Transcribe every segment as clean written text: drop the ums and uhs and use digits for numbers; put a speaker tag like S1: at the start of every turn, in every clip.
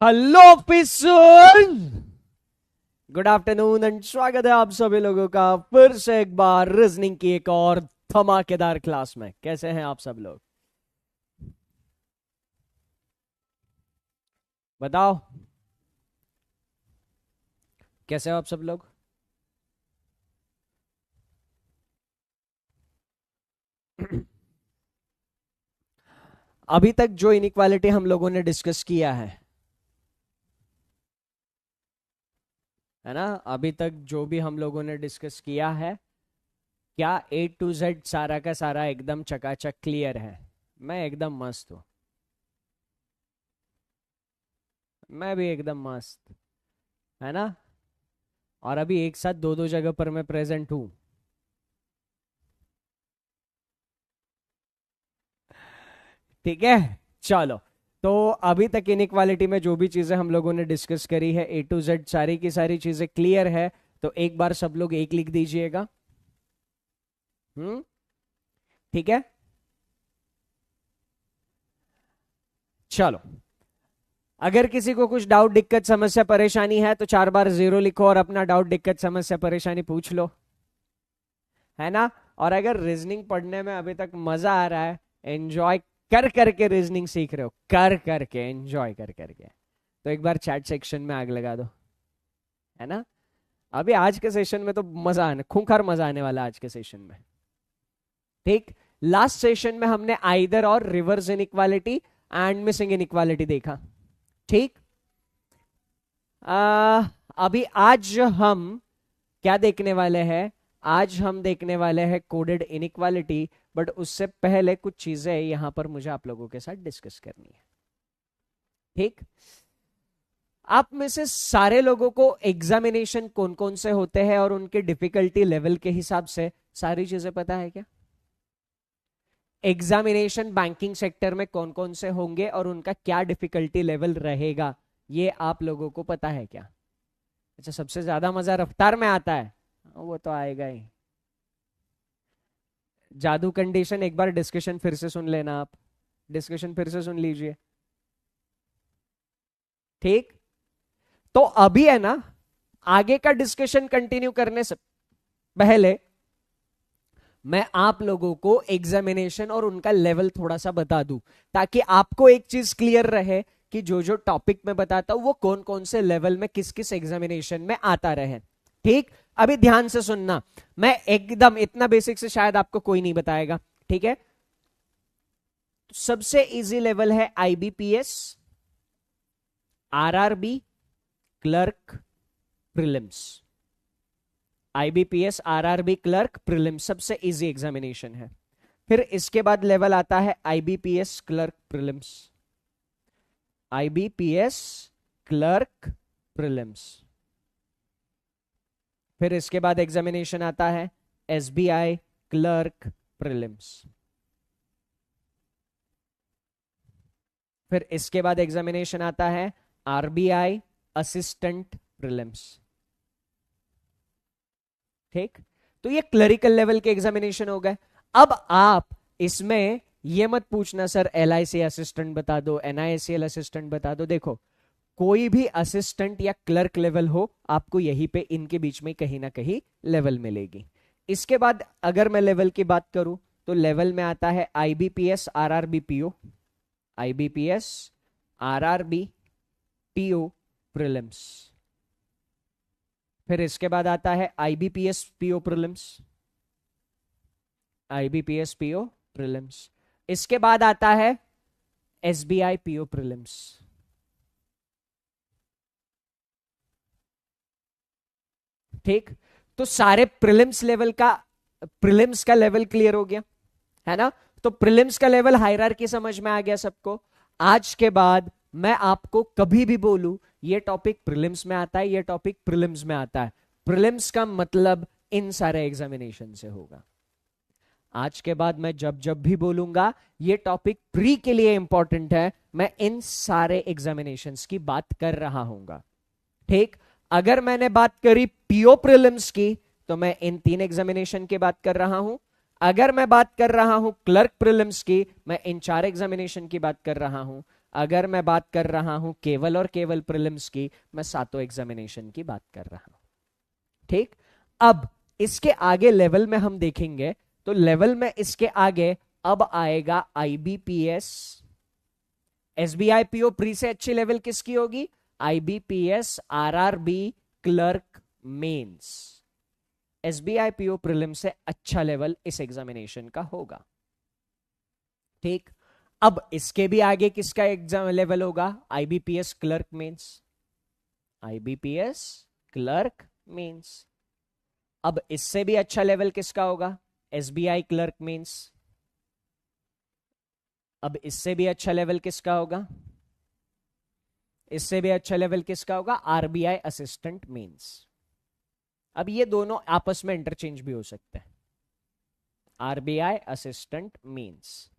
S1: Hello officers, good afternoon and स्वागत है आप सभी लोगों का फिर से एक बार रीजनिंग की एक और धमाकेदार क्लास में। कैसे हैं आप सब लोग? बताओ, कैसे हो आप सब लोग? अभी तक जो इनइक्वालिटी हम लोगों ने डिस्कस किया है ना, अभी तक जो भी हम लोगों ने डिस्कस किया है, क्या ए टू जेड सारा का सारा एकदम चकाचक क्लियर है? मैं एकदम मस्त हूँ। मैं भी एकदम मस्त, है ना। और अभी एक साथ दो दो जगह पर मैं प्रेजेंट हूँ। ठीक है, चलो। तो अभी तक इनइक्वालिटी में जो भी चीजें हम लोगों ने डिस्कस करी है, ए टू जेड सारी की सारी चीजें क्लियर है। तो एक बार सब लोग एक लिख दीजिएगा। ठीक है, चलो। अगर किसी को कुछ डाउट, दिक्कत, समस्या, परेशानी है तो 4 बार 0 लिखो और अपना डाउट, दिक्कत, समस्या, परेशानी पूछ लो, है ना। और अगर रीजनिंग पढ़ने में अभी तक मजा आ रहा है, एंजॉय कर करके रीजनिंग सीख रहे हो, कर करके एंजॉय कर करके, तो एक बार चैट सेक्शन में आग लगा दो, है ना। अभी आज के सेशन में तो मजा आने, खूंखार मजा आने वाला आज के सेशन में। ठीक, लास्ट सेशन में हमने आइदर और reverse inequality and missing inequality देखा। ठीक, अभी आज हम क्या देखने वाले हैं? आज हम देखने वाले हैं कोडेड इनइक्वालिटी। बट उससे पहले कुछ चीजें यहां पर मुझे आप लोगों के साथ डिस्कस करनी है। ठीक, आप में से सारे लोगों को एग्जामिनेशन कौन कौन से होते हैं और उनके डिफिकल्टी लेवल के हिसाब से सारी चीजें पता है क्या? एग्जामिनेशन बैंकिंग सेक्टर में कौन कौन से होंगे और उनका क्या डिफिकल्टी लेवल रहेगा, ये आप लोगों को पता है क्या? अच्छा, सबसे ज्यादा मजा रफ्तार में आता है, वो तो आएगा ही। जादू कंडीशन एक बार डिस्कशन फिर से सुन लेना, आप डिस्कशन फिर से सुन लीजिए। ठीक, तो अभी है ना, आगे का डिस्कशन कंटिन्यू करने से पहले मैं आप लोगों को एग्जामिनेशन और उनका लेवल थोड़ा सा बता दूं, ताकि आपको एक चीज क्लियर रहे कि जो जो टॉपिक मैं बताता हूं वो कौन कौन से लेवल में किस किस एग्जामिनेशन में आता रहे। ठीक, अभी ध्यान से सुनना, मैं एकदम इतना बेसिक से शायद आपको कोई नहीं बताएगा। ठीक है, तो सबसे इजी लेवल है IBPS, RRB, clerk, prelims. IBPS, RRB, clerk, prelims सबसे इजी एग्जामिनेशन है। फिर इसके बाद लेवल आता है IBPS, clerk, prelims. IBPS, clerk, prelims. फिर इसके बाद एग्जामिनेशन आता है एसबीआई, क्लर्क, प्रीलिम्स। फिर इसके बाद एग्जामिनेशन आता है आरबीआई, असिस्टेंट, प्रीलिम्स। ठीक, तो ये क्लरिकल लेवल के एग्जामिनेशन हो गए। अब आप इसमें ये मत पूछना सर एलआईसी असिस्टेंट बता दो, एनआईएससीएल असिस्टेंट बता दो। देखो, कोई भी असिस्टेंट या क्लर्क लेवल हो, आपको यहीं पे इनके बीच में कहीं ना कहीं लेवल मिलेगी। इसके बाद अगर मैं लेवल की बात करूं तो लेवल में आता है IBPS, RRB, PO. IBPS, RRB, PO, prelims. फिर इसके बाद आता है IBPS, PO, prelims. IBPS, PO, prelims. इसके बाद आता है एसबीआई, पीओ, प्रीलिम्स। ठीक, तो सारे प्रीलिम्स लेवल का, प्रीलिम्स का लेवल क्लियर हो गया, है ना। तो प्रीलिम्स का लेवल हायरार्की समझ में आ गया सबको। आज के बाद मैं आपको कभी भी बोलूं ये टॉपिक प्रीलिम्स में आता है, ये टॉपिक प्रीलिम्स में आता है, प्रीलिम्स का मतलब इन सारे एग्जामिनेशन से होगा। आज के बाद मैं जब जब भी बोलूंगा ये टॉपिक प्री के लिए इंपॉर्टेंट है, मैं इन सारे एग्जामिनेशंस की बात कर रहा हूंगा। ठीक, अगर मैंने बात करी पीओ प्रीलिम्स की तो मैं इन 3 एग्जामिनेशन की बात कर रहा हूं। अगर मैं बात कर रहा हूं क्लर्क प्रीलिम्स की, मैं इन 4 एग्जामिनेशन की बात कर रहा हूं। अगर मैं बात कर रहा हूं केवल और केवल प्रीलिम्स की, मैं सातों एग्जामिनेशन की बात कर रहा हूं। ठीक, अब इसके आगे लेवल में हम देखेंगे तो लेवल में इसके आगे अब आएगा आईबीपीएस, एसबीआई पीओ प्री से अच्छी लेवल किसकी होगी? IBPS, RRB, clerk, mains. SBI PO prelim से अच्छा लेवल इस एग्जामिनेशन का होगा। ठीक, अब इसके भी आगे किसका एग्जाम लेवल होगा? IBPS clerk mains, IBPS clerk mains. अब इससे भी अच्छा लेवल किसका होगा? SBI clerk mains. अब इससे भी अच्छा लेवल किसका होगा? इससे भी अच्छा लेवल किसका होगा? RBI assistant mains. अब ये दोनों आपस में इंटरचेंज भी हो सकते हैं, आरबीआई असिस्टेंट मेंस।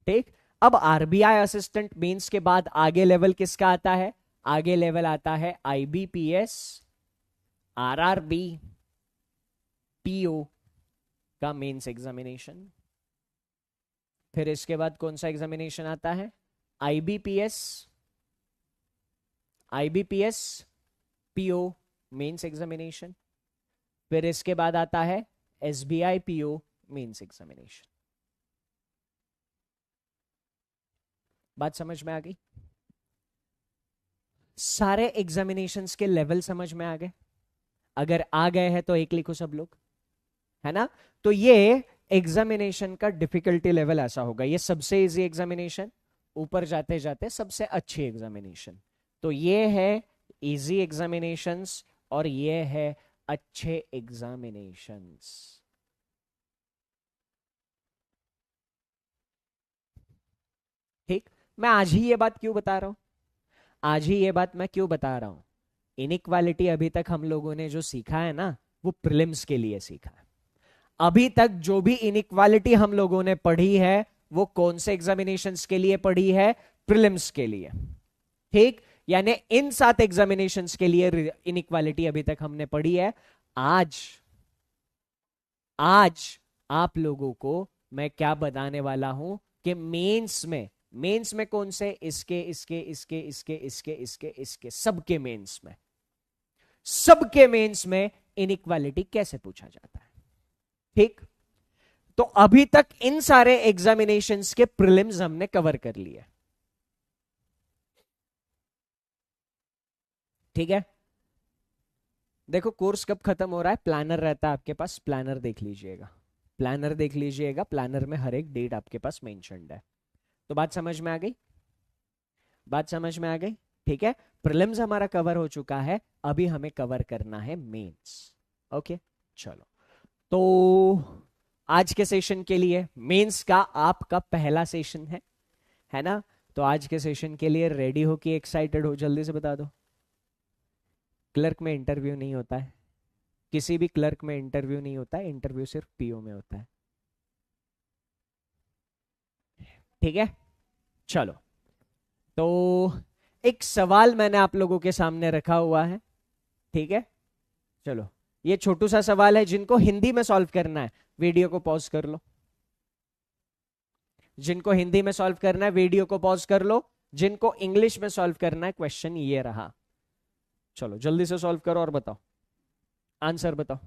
S1: ठीक, अब आरबीआई असिस्टेंट मेंस के बाद आगे लेवल किसका आता है? आगे लेवल आता है आईबीपीएस, आरआरबी, पीओ का मेंस एग्जामिनेशन। फिर इसके बाद कौन सा एग्जामिनेशन आता है? IBPS, IBPS PO mains examination. फिर इसके बाद आता है एसबीआई पीओ मेंस एग्जामिनेशन। बात समझ में आ गई? सारे एग्जामिनेशंस के लेवल समझ में आ गए? अगर आ गए हैं तो एक लिखो सब लोग, है ना? तो ये एग्जामिनेशन का डिफिकल्टी लेवल ऐसा होगा, ये सबसे इजी एग्जामिनेशन, ऊपर जाते जाते सबसे अच्छी एग्जामिनेशन। तो ये है इजी एग्जामिनेशंस और ये है अच्छे एग्जामिनेशंस। ठीक, मैं आज ही ये बात क्यों बता रहा हूं? आज ही ये बात मैं क्यों बता रहा हूं? इनइक्वालिटी अभी तक हम लोगों ने जो सीखा है ना, वो प्रीलिम्स के लिए सीखा है। अभी तक जो भी इनइक्वालिटी हम लोगों ने पढ़ी है वो कौन से एग्जामिनेशंस के लिए पढ़ी है? प्रीलिम्स के लिए। ठीक, यानी इन 7 एग्जामिनेशंस के लिए इनइक्वालिटी अभी तक हमने पढ़ी है। आज आज आप लोगों को मैं क्या बताने वाला हूं कि मेंस में कौन से? इसके इसके इसके इसके इसके इसके इसके सबके मेंस में, सबके मेंस में इनइक्वालिटी कैसे पूछा जाता है। ठीक, तो अभी तक इन सारे एग्जामिनेशंस के प्रीलिम्स हमने कवर कर लिए। ठीक है, देखो कोर्स कब खत्म हो रहा है? प्लानर रहता है आपके पास, प्लानर देख लीजिएगा, प्लानर देख लीजिएगा, प्लानर में हर एक डेट आपके पास मेंशन्ड है। तो बात समझ में आ गई? बात समझ में आ गई? ठीक है, प्रीलिम्स हमारा कवर हो चुका है, अभी हमें कवर करना है मेंस। ओके, चलो, तो आज के सेशन के लिए मेंस का आपका पहला सेशन है ना? तो आज के सेशन के लिए रेडी हो कि एक्साइटेड हो? जल्दी से बता दो। क्लर्क में इंटरव्यू नहीं होता है, किसी भी क्लर्क में इंटरव्यू नहीं होता है, इंटरव्यू सिर्फ पीओ में होता है। ठीक है, चलो, तो एक सवाल मैंने आप लोगों के सामने रखा हुआ है। ठीक है, चलो, ये छोटू सा सवाल है, जिनको हिंदी में सॉल्व करना है वीडियो को पॉज कर लो। जिनको हिंदी में सॉल्व करना है वीडियो को पॉज कर लो, जिनको इंग्लिश में सॉल्व करना है क्वेश्चन ये रहा। चलो जल्दी से सॉल्व करो और बताओ, आंसर बताओ।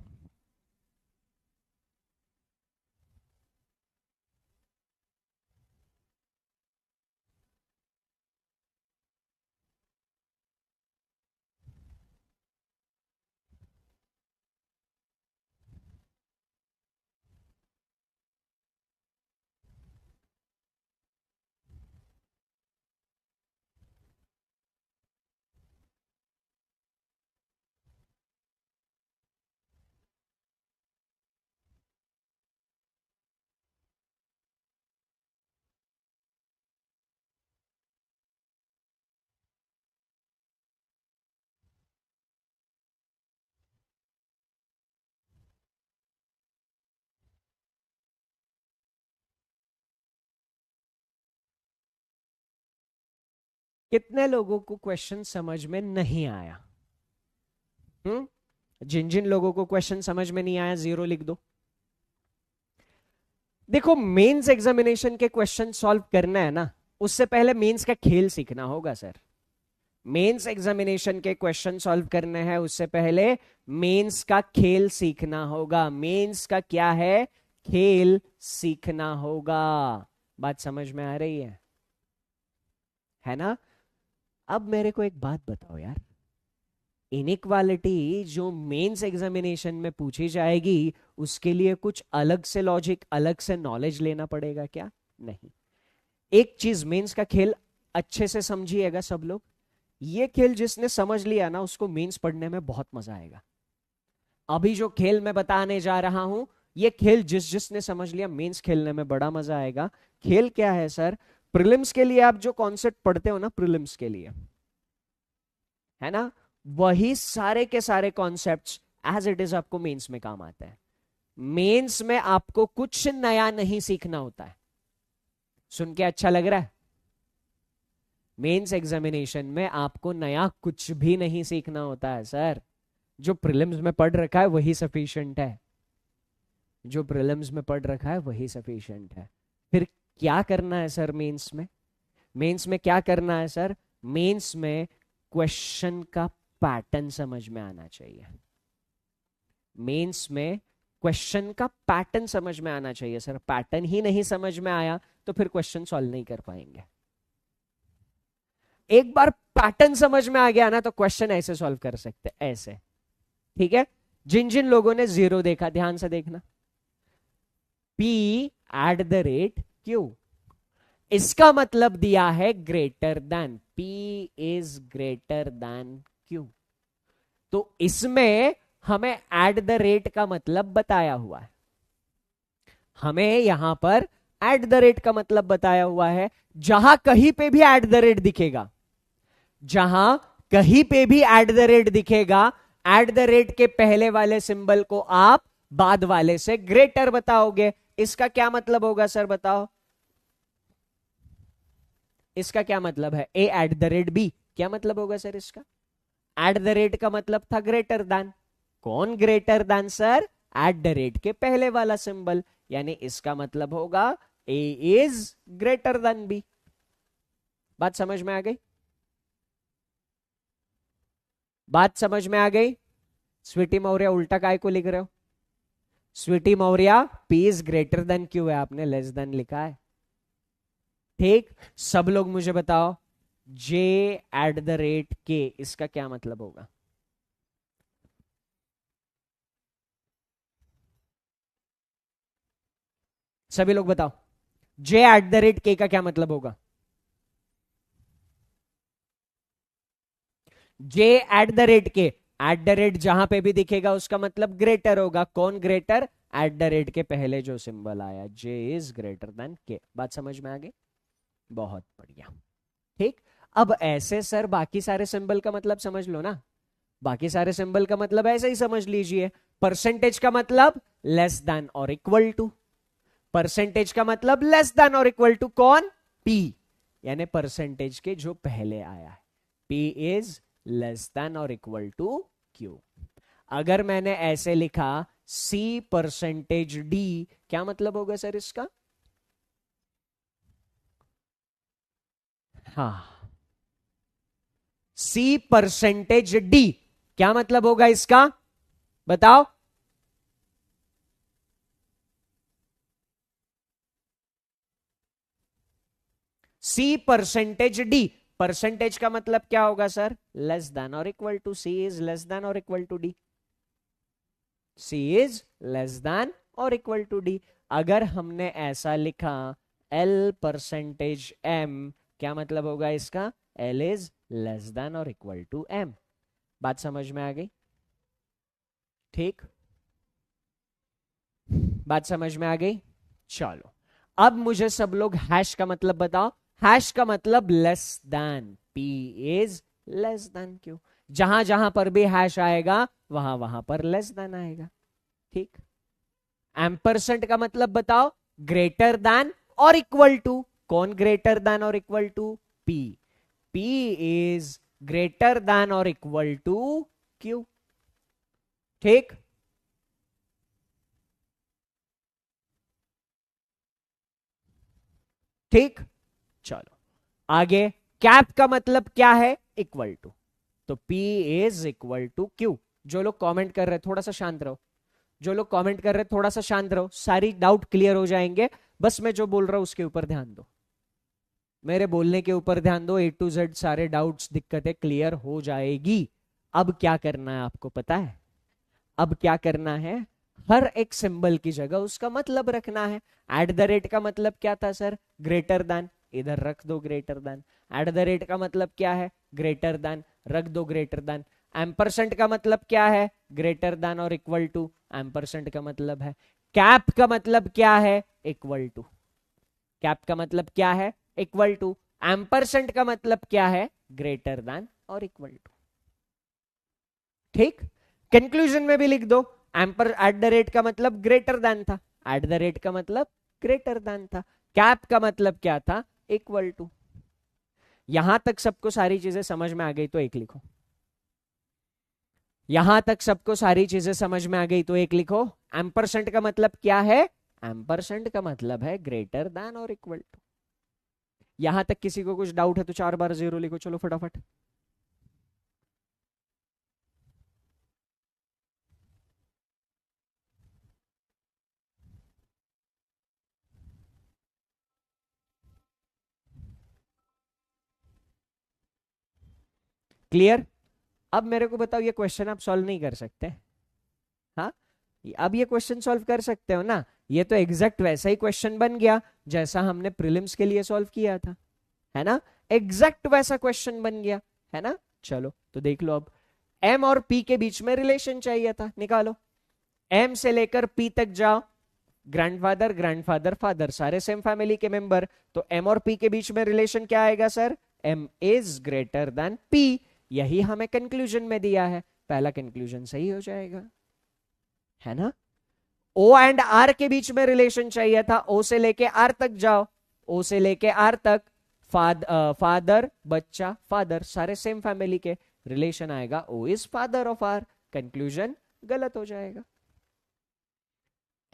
S1: कितने लोगों को क्वेश्चन समझ में नहीं आया? जिन जिन लोगों को क्वेश्चन समझ में नहीं आया 0 लिख दो। देखो मेंस एग्जामिनेशन के क्वेश्चन सॉल्व करना है ना, उससे पहले मेंस का खेल सीखना होगा सर। मेंस एग्जामिनेशन के क्वेश्चन सॉल्व करने हैं, उससे पहले मेंस का खेल सीखना होगा। मेंस का क्या है? खेल सीखना होगा। बात समझ में आ रही है ना? अब मेरे को एक बात बताओ यार, इनइक्वालिटी जो मेंस एग्जामिनेशन में पूछी जाएगी उसके लिए कुछ अलग से लॉजिक, अलग से नॉलेज लेना पड़ेगा क्या? नहीं। एक चीज, मेंस का खेल अच्छे से समझिएगा सब लोग। ये खेल जिसने समझ लिया ना उसको मेंस पढ़ने में बहुत मजा आएगा। अभी जो खेल मैं बताने जा रहा हूं, ये खेल जिसने समझ लिया मेंस खेलने में बड़ा मजा आएगा। खेल क्या है सर? प्रीलिम्स के लिए आप जो कॉन्सेप्ट पढ़ते हो ना, प्रीलिम्स के लिए, है ना, वही सारे के सारे कॉन्सेप्ट्स एज इट इज आपको मेंस में काम आते हैं। मेंस में आपको कुछ नया नहीं सीखना होता है। सुन के अच्छा लग रहा है? मेंस एग्जामिनेशन में आपको नया कुछ भी नहीं सीखना होता है सर। जो प्रीलिम्स में पढ़ रखा है वही सफिशिएंट है। जो प्रीलिम्स में पढ़ रखा है वही सफिशिएंट है। फिर क्या करना है सर मेंस में? मेंस में क्या करना है सर? मेंस में क्वेश्चन का पैटर्न समझ में आना चाहिए। मेंस में क्वेश्चन का पैटर्न समझ में आना चाहिए सर। पैटर्न ही नहीं समझ में आया तो फिर क्वेश्चन सॉल्व नहीं कर पाएंगे। एक बार पैटर्न समझ में आ गया ना तो क्वेश्चन ऐसे सॉल्व कर सकते, ऐसे। ठीक है? जिन जिन लोगों ने जीरो देखा ध्यान से देखना। P@Q, इसका मतलब दिया है greater than. P is greater than Q। तो इसमें हमें एट द रेट का मतलब बताया हुआ है। हमें यहां पर एट द रेट का मतलब बताया हुआ है। जहां कहीं पे भी एट द रेट दिखेगा, जहां कहीं पे भी एट द रेट दिखेगा, एट द रेट के पहले वाले सिंबल को आप बाद वाले से ग्रेटर बताओगे। इसका क्या मतलब होगा सर बताओ? इसका क्या मतलब है? A@B, क्या मतलब होगा सर इसका? एट द रेट का मतलब था ग्रेटर देन। कौन greater then sir? At the rate के पहले वाला सिंबल। यानी इसका मतलब होगा A is greater then B। बात समझ में आ गई? बात समझ में आ गई? स्वीटी मौर्य उल्टा काय को लिख रहे हो? Sweety Maurya P is greater than Q है, आपने लेस देन लिखा है। ठीक, सब लोग मुझे बताओ J@K इसका क्या मतलब होगा? सभी लोग बताओ J@K का क्या मतलब होगा? J@K, एट द रेट जहां पे भी दिखेगा उसका मतलब ग्रेटर होगा। कौन ग्रेटर? एट द रेट के पहले जो सिंबल आया, J is greater then K। बात समझ में आ गई? बहुत बढ़िया। ठीक, अब ऐसे सर बाकी सारे सिंबल का मतलब समझ लो ना। बाकी सारे सिंबल का मतलब ऐसे ही समझ लीजिए। परसेंटेज का मतलब लेस देन और इक्वल टू। परसेंटेज का मतलब लेस देन और इक्वल टू कौन? P, यानी परसेंटेज के जो पहले आया है। P इज लेस देन और इक्वल टू Q। अगर मैंने ऐसे लिखा C%D, क्या मतलब होगा सर इसका? हाँ, C%D क्या मतलब होगा इसका? बताओ। C%D, परसेंटेज का मतलब क्या होगा सर? लेस देन और equal to. C is less than और equal to D। C is less than और इक्वल टू D। अगर हमने ऐसा लिखा L%M, क्या मतलब होगा इसका? L इज लेस देन और इक्वल टू M। बात समझ में आ गई? ठीक, बात समझ में आ गई? चलो, अब मुझे सब लोग हैश का मतलब बताओ। हैश का मतलब less than. P is less then Q। जहां जहां पर भी हैश आएगा वहां वहां पर लेस देन आएगा। ठीक, एम्परसेंट का मतलब बताओ। ग्रेटर देन और इक्वल टू। कौन ग्रेटर देन और equal to? P। P is greater than और इक्वल टू Q। ठीक, ठीक, चलो आगे कैप का मतलब क्या है, इक्वल टू, तो P is equal to Q। जो लोग कमेंट कर रहे हैं थोड़ा सा शांत रहो, जो लोग कमेंट कर रहे हैं थोड़ा सा शांत रहो, सारी डाउट क्लियर हो जाएंगे। बस मैं जो बोल रहा हूं उसके ऊपर ध्यान दो, मेरे बोलने के ऊपर ध्यान दो, A to Z सारे डाउट्स दिक्कतें क्लियर हो जाएगी। अब क्या करना है आपको पता है, अब क्या करना है, हर एक सिंबल की जगह उसका मतलब रखना है। एट द रेट का मतलब क्या था सर, ग्रेटर देन, इधर रख दो greater than. Eight the rate का मतलब क्या है, ग्रेटर देन, रख दो ग्रेटर देन। एम्परसेंट का मतलब क्या है, ग्रेटर देन और इक्वल टू, एम्परसेंट का मतलब है। कैप का मतलब क्या है, इक्वल टू, कैप का मतलब क्या है, इक्वल टू। एम्परसेंट का मतलब क्या है, ग्रेटर देन और इक्वल टू। ठीक, कंक्लूजन में भी लिख दो, एम्पर एट द रेट का मतलब ग्रेटर देन था, एट द रेट का मतलब ग्रेटर देन था, कैप का मतलब क्या था, इक्वल टू। यहां तक सबको सारी चीजें समझ में आ गई तो एक लिखो, यहां तक सबको सारी चीजें समझ में आ गई तो एक लिखो। एम्परसेंट का मतलब क्या है, एम्परसेंट का मतलब है ग्रेटर देन और इक्वल टू। यहां तक किसी को कुछ डाउट है तो 4 बार 0 लिखो, चलो फटाफट। क्लियर। अब मेरे को बताओ, ये क्वेश्चन आप सॉल्व नहीं कर सकते, हाँ, अब ये क्वेश्चन सॉल्व कर सकते हो ना, ये तो एग्जैक्ट वैसा ही क्वेश्चन बन गया जैसा हमने प्रीलिम्स के लिए सॉल्व किया था, है ना, एग्जैक्ट वैसा क्वेश्चन बन गया, है ना। चलो तो देख लो, अब एम और पी के बीच में रिलेशन चाहिए था, निकालो। एम से लेकर पी तक जाओ, ग्रैंडफादर ग्रैंडफादर फादर सारे सेम फैमिली के मेंबर, तो एम और पी के बीच में रिलेशन क्या आएगा sir, M is greater than P. यही हमें कंक्लूजन में दिया है, पहला कंक्लूजन सही हो जाएगा, है ना। ओ एंड आर के बीच में रिलेशन चाहिए था, ओ से लेके आर तक जाओ, ओ से लेके आर तक, फादर बच्चा फादर सारे सेम फैमिली के, रिलेशन आएगा O is father of R, conclusion गलत हो जाएगा।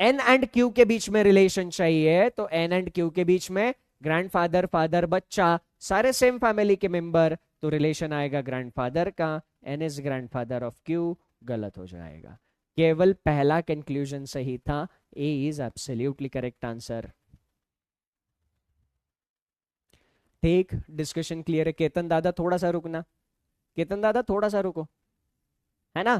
S1: एन एंड क्यू के बीच में रिलेशन चाहिए, तो एन एंड क्यू के बीच में ग्रैंडफादर फादर बच्चा सारे सेम फैमिली के मेंबर, तो रिलेशन आएगा ग्रैंडफादर का, N is grandfather of Q, गलत हो जाएगा। केवल पहला कंक्लूजन सही था, A is absolutely correct answer. ठीक, डिस्कशन क्लियर है। केतन दादा थोड़ा सा रुकना, केतन दादा थोड़ा सा रुको, है ना,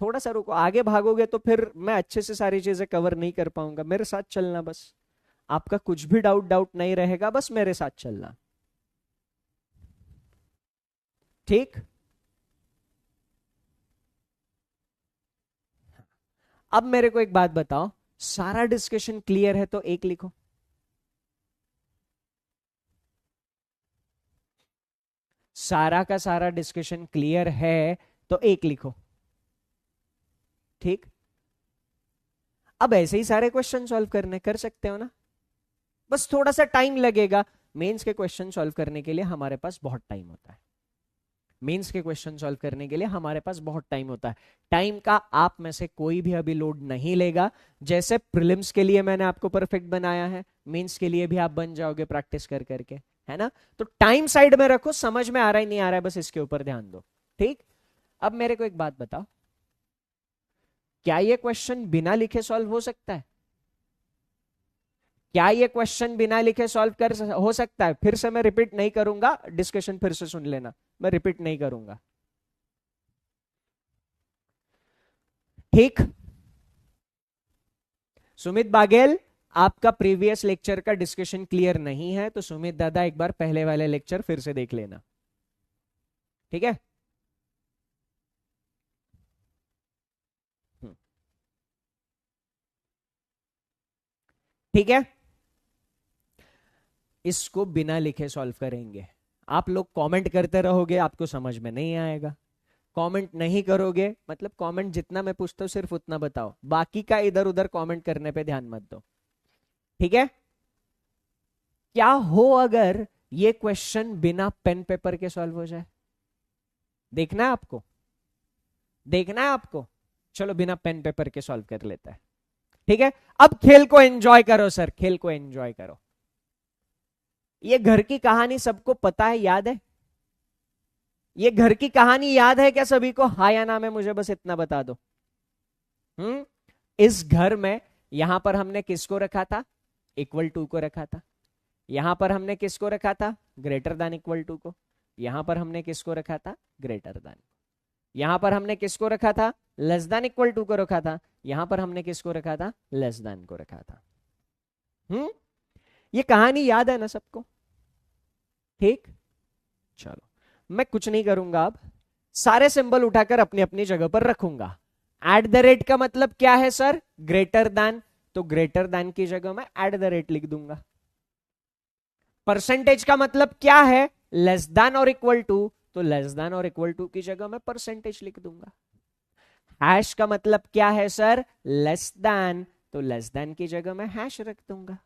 S1: थोड़ा सा रुको, आगे भागोगे तो फिर मैं अच्छे से सारी चीजें कवर नहीं कर पाऊंगा, मेरे साथ चलना बस, आपका कुछ भी डाउट डाउट नहीं रहेगा, बस मेरे साथ चलना, ठीक। अब मेरे को एक बात बताओ, सारा डिस्कशन क्लियर है तो एक लिखो, सारा का सारा डिस्कशन क्लियर है तो एक लिखो, ठीक। अब ऐसे ही सारे क्वेश्चन सॉल्व करने कर सकते हो ना, बस थोड़ा सा टाइम लगेगा। मेंस के क्वेश्चन सॉल्व करने के लिए हमारे पास बहुत टाइम होता है, मेंस के क्वेश्चन सॉल्व करने के लिए हमारे पास बहुत टाइम होता है, टाइम का आप में से कोई भी अभी लोड नहीं लेगा। जैसे प्रीलिम्स के लिए मैंने आपको परफेक्ट बनाया है, मेंस के लिए भी आप बन जाओगे प्रैक्टिस कर करके, है ना। तो टाइम साइड में रखो, समझ में आ रहा है नहीं आ रहा है बस इसके ऊपर ध्यान दो, ठीक। अब मेरे को एक बात बताओ, क्या ये क्वेश्चन बिना लिखे सॉल्व हो सकता है, क्या ये क्वेश्चन बिना लिखे सॉल्व कर हो सकता है, फिर से मैं रिपीट नहीं करूंगा, डिस्कशन फिर से सुन लेना, मैं रिपीट नहीं करूंगा, ठीक। सुमित बागेल, आपका प्रीवियस लेक्चर का डिस्कशन क्लियर नहीं है, तो सुमित दादा एक बार पहले वाले लेक्चर फिर से देख लेना, ठीक है। हम्म, ठीक है, इसको बिना लिखे सॉल्व करेंगे। आप लोग कमेंट करते रहोगे, आपको समझ में नहीं आएगा, कमेंट नहीं करोगे मतलब कमेंट जितना मैं पूछता हूं सिर्फ उतना बताओ, बाकी का इधर उधर कमेंट करने पे ध्यान मत दो, ठीक है। क्या हो अगर ये क्वेश्चन बिना पेन पेपर के सॉल्व हो जाए, देखना है आपको, देखना है आपको, चलो बिना पेन पेपर के सॉल्व कर लेता है, ठीक है। अब खेल को एंजॉय करो सर, खेल को एंजॉय करो, ये घर की कहानी सबको पता है, याद है? ये घर की कहानी याद है क्या सभी को? हाँ या ना में मुझे बस इतना बता दो। इस घर में यहां पर हमने किसको रखा था? इक्वल टू को रखा था। यहां पर हमने किसको रखा था? ग्रेटर देन इक्वल टू को। यहां पर हमने किसको रखा था? Greater than. यहां पर हमने किसको रखा था? लेस देन इक्वल टू को रखा था। यहां पर हमने किसको रखा था? लेस देन को रखा था। ये कहानी याद है ना सबको? ठीक, चलो मैं कुछ नहीं करूंगा, अब सारे सिंबल उठाकर अपनी अपनी जगह पर रखूंगा। एट द रेट का मतलब क्या है सर? ग्रेटर देन, तो ग्रेटर देन की जगह मैं एट द रेट लिख दूंगा। परसेंटेज का मतलब क्या है? लेस देन और इक्वल टू, तो लेस देन और इक्वल टू की जगह मैं परसेंटेज लिख दूंगा। हैश का मतलब क्या है सर? लेस देन, तो लेस देन की जगह मैं हैश रख दूंगा।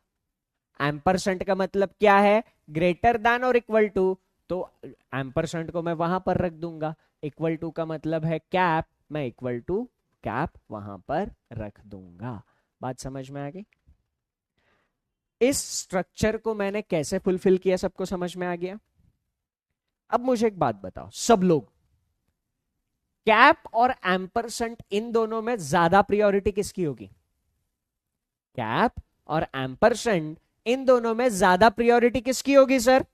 S1: एम्परसेंट का मतलब क्या है? ग्रेटर देन और इक्वल टू, तो एम्परसेंट को मैं वहां पर रख दूंगा। इक्वल टू का मतलब है कैप, मैं इक्वल टू कैप वहां पर रख दूंगा। बात समझ में आ गई? इस स्ट्रक्चर को मैंने कैसे फुलफिल किया सबको समझ में आ गया? अब मुझे एक बात बताओ सब लोग, कैप और एम्परसेंट इन दोनों में ज्यादा प्रायोरिटी किसकी होगी? कैप और एम्परसेंट इन दोनों में ज्यादा प्रायोरिटी किसकी होगी सर?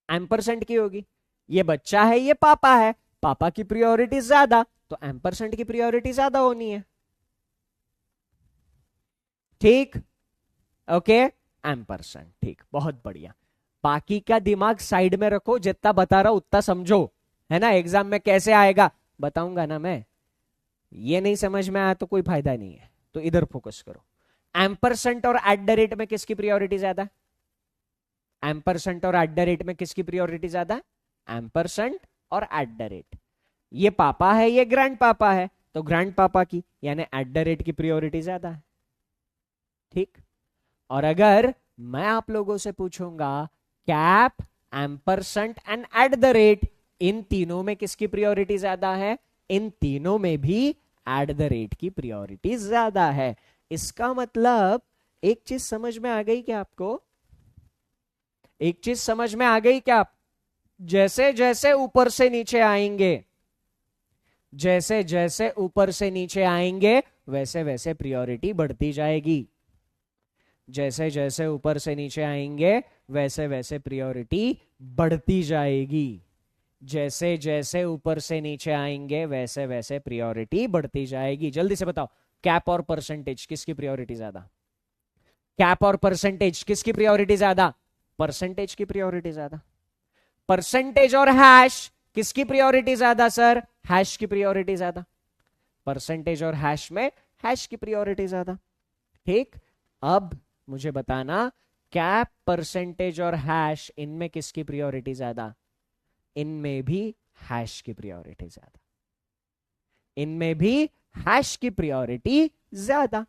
S1: एम्परसेंट की होगी। ये बच्चा है, ये पापा है, पापा की प्रायोरिटी ज्यादा, तो एम्परसेंट की प्रायोरिटी ज्यादा होनी है। ठीक, ओके, एम्परसेंट, ठीक, बहुत बढ़िया। बाकी का दिमाग साइड में रखो, जितना बता रहा हूं उतना समझो, है ना? एग्जाम में कैसे आएगा बताऊंगा ना मैं। ये नहीं समझ में आया तो कोई फायदा नहीं है, तो इधर फोकस करो। एम्परसेंट और एट द रेट में किसकी प्रायोरिटी ज्यादा? एम्परसेंट और एट द रेट में किसकी प्रायोरिटी ज्यादा? एम्परसेंट और एट द रेट। ये पापा है, ये ग्रैंड पापा है, तो ग्रैंड पापा की यानी एट द रेट की प्रायोरिटी ज्यादा है। ठीक, और अगर मैं आप लोगों से पूछूंगा cap, ampersand and at the rate, इन तीनों में किसकी प्रायोरिटी ज्यादा है? इन तीनों में भी एट द रेट की प्रायोरिटी ज्यादा है। इसका मतलब एक चीज समझ में आ गई क्या आपको? एक चीज समझ में आ गई क्या? जैसे जैसे ऊपर से नीचे आएंगे, जैसे जैसे ऊपर से नीचे आएंगे वैसे वैसे प्रायोरिटी बढ़ती जाएगी। जैसे जैसे ऊपर से नीचे आएंगे वैसे वैसे प्रायोरिटी बढ़ती जाएगी। जैसे जैसे ऊपर से नीचे आएंगे वैसे वैसे प्रायोरिटी बढ़ती जाएगी। जल्दी से बताओ, कैप और परसेंटेज किसकी प्रायोरिटी ज्यादा? कैप और परसेंटेज किसकी प्रायोरिटी ज्यादा? परसेंटेज की प्रायोरिटी ज्यादा। परसेंटेज और हैश किसकी प्रायोरिटी ज्यादा सर? हैश की प्रायोरिटी ज्यादा। परसेंटेज और हैश में हैश की प्रायोरिटी ज्यादा। ठीक, अब मुझे बताना कैप, परसेंटेज और हैश, इनमें किसकी प्रायोरिटी ज्यादा? इनमें भी हैश की प्रायोरिटी ज्यादा। इनमें भी हैश की प्रायोरिटी ज्यादा।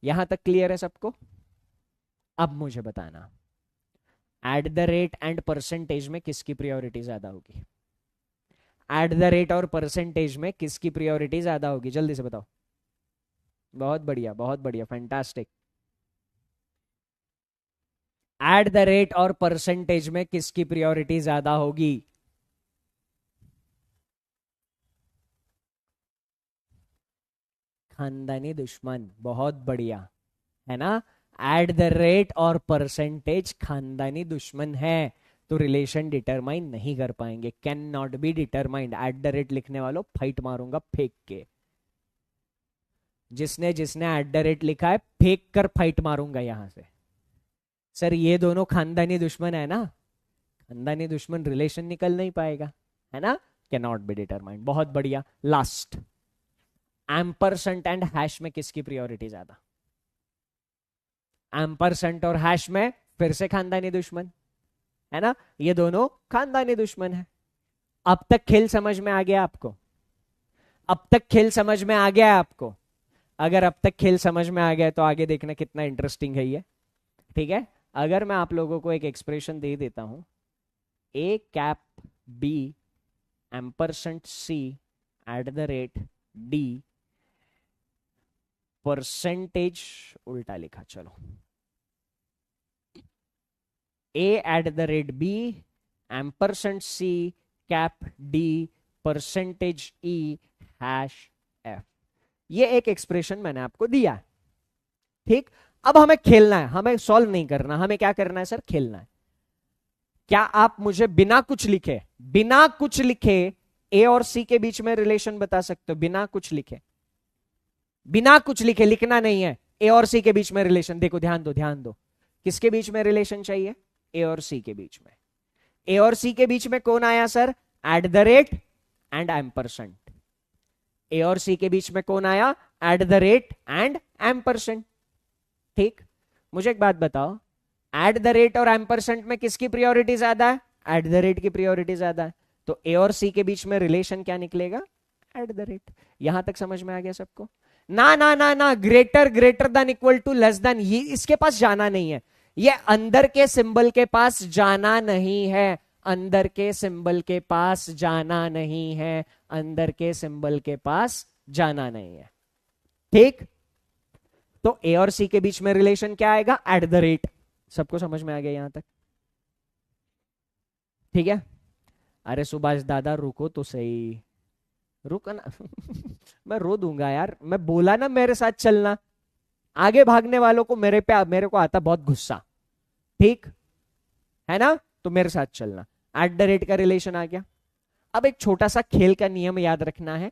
S1: यहां तक क्लियर है सबको? अब मुझे बताना eight the rate and percentage में किसकी प्रायोरिटी ज्यादा होगी? एट द रेट और परसेंटेज में किसकी प्रायोरिटी ज्यादा होगी? जल्दी से बताओ। बहुत बढ़िया, बहुत बढ़िया, फैंटास्टिक। एट द रेट और परसेंटेज में किसकी प्रायोरिटी ज्यादा होगी? खानदानी दुश्मन, बहुत बढ़िया, है ना? एट द रेट और परसेंटेज खानदानी दुश्मन है, तो रिलेशन डिटरमाइन नहीं कर पाएंगे, can not be determined. Eight the rate लिखने वालों फाइट मारूंगा फेंक के। जिसने जिसने एट द रेट लिखा है फेंक कर फाइट मारूंगा यहां से। सर ये दोनों खानदानी दुश्मन है ना, खानदानी दुश्मन, रिलेशन निकल नहीं पाएगा, है ना? कैन नॉट बी डिटरमाइंड, बहुत बढ़िया। लास्ट, एम्परसेंट एंड हैश में किसकी प्रायोरिटी ज्यादा? एम्परसेंट और हैश में फिर से खानदानी दुश्मन, है ना? ये दोनों खानदानी दुश्मन है। अब तक खेल समझ में आ गया आपको? अब तक खेल समझ में आ गया है आपको? अगर अब तक खेल समझ में आ गया तो आगे देखना कितना इंटरेस्टिंग है ये। ठीक है, अगर मैं आप लोगों को एक एक्सप्रेशन दे देता हूं, A cap B ampersand C at the rate D percentage उल्टा लिखा, चलो A at the rate B ampersand C cap D percentage E hash F. ये एक एक्सप्रेशन मैंने आपको दिया है, ठीक। अब हमें खेलना है, हमें सॉल्व नहीं करना, हमें क्या करना है सर, खेलना है। क्या आप मुझे बिना कुछ लिखे ए और सी के बीच में रिलेशन बता सकते हो? बिना कुछ लिखे, लिखना नहीं है, ए और सी के बीच में रिलेशन। देखो ध्यान दो, किसके बीच में रिलेशन चाहिए? ए और सी के बीच में। ए और सी के बीच में कौन आया sir? At the rate and ampersand. A और सी के बीच में कौन आया? At the rate and ampersand, ठीक। मुझे एक बात बताओ, एट द रेट और एम्परसेंट में किसकी प्रियोरिटी ज्यादा है? एट द रेट की प्रियोरिटी ज्यादा है। तो ए और सी के बीच में रिलेशन क्या निकलेगा? Eight the rate. यहां तक समझ में आ गया सबको? ना ना ना ना, greater than equal to less than, ये इसके पास जाना नहीं है, ये अंदर के सिंबल के पास जाना नहीं है, अंदर के सिंबल के पास जाना नहीं है, अंदर के सिंबल के पास जाना नहीं है, ठीक। तो ए और सी के बीच में रिलेशन क्या आएगा? Eight the rate. सबको समझ में आ गया यहां तक? ठीक है। अरे सुभाष दादा रुको तो सही, रुको ना मैं रो दूंगा यार, मैं बोला ना मेरे साथ चलना। आगे भागने वालों को मेरे को आता बहुत गुस्सा, ठीक है ना? तो मेरे साथ चलना। एट द रेट का रिलेशन आ गया। अब एक छोटा सा खेल का नियम याद रखना है,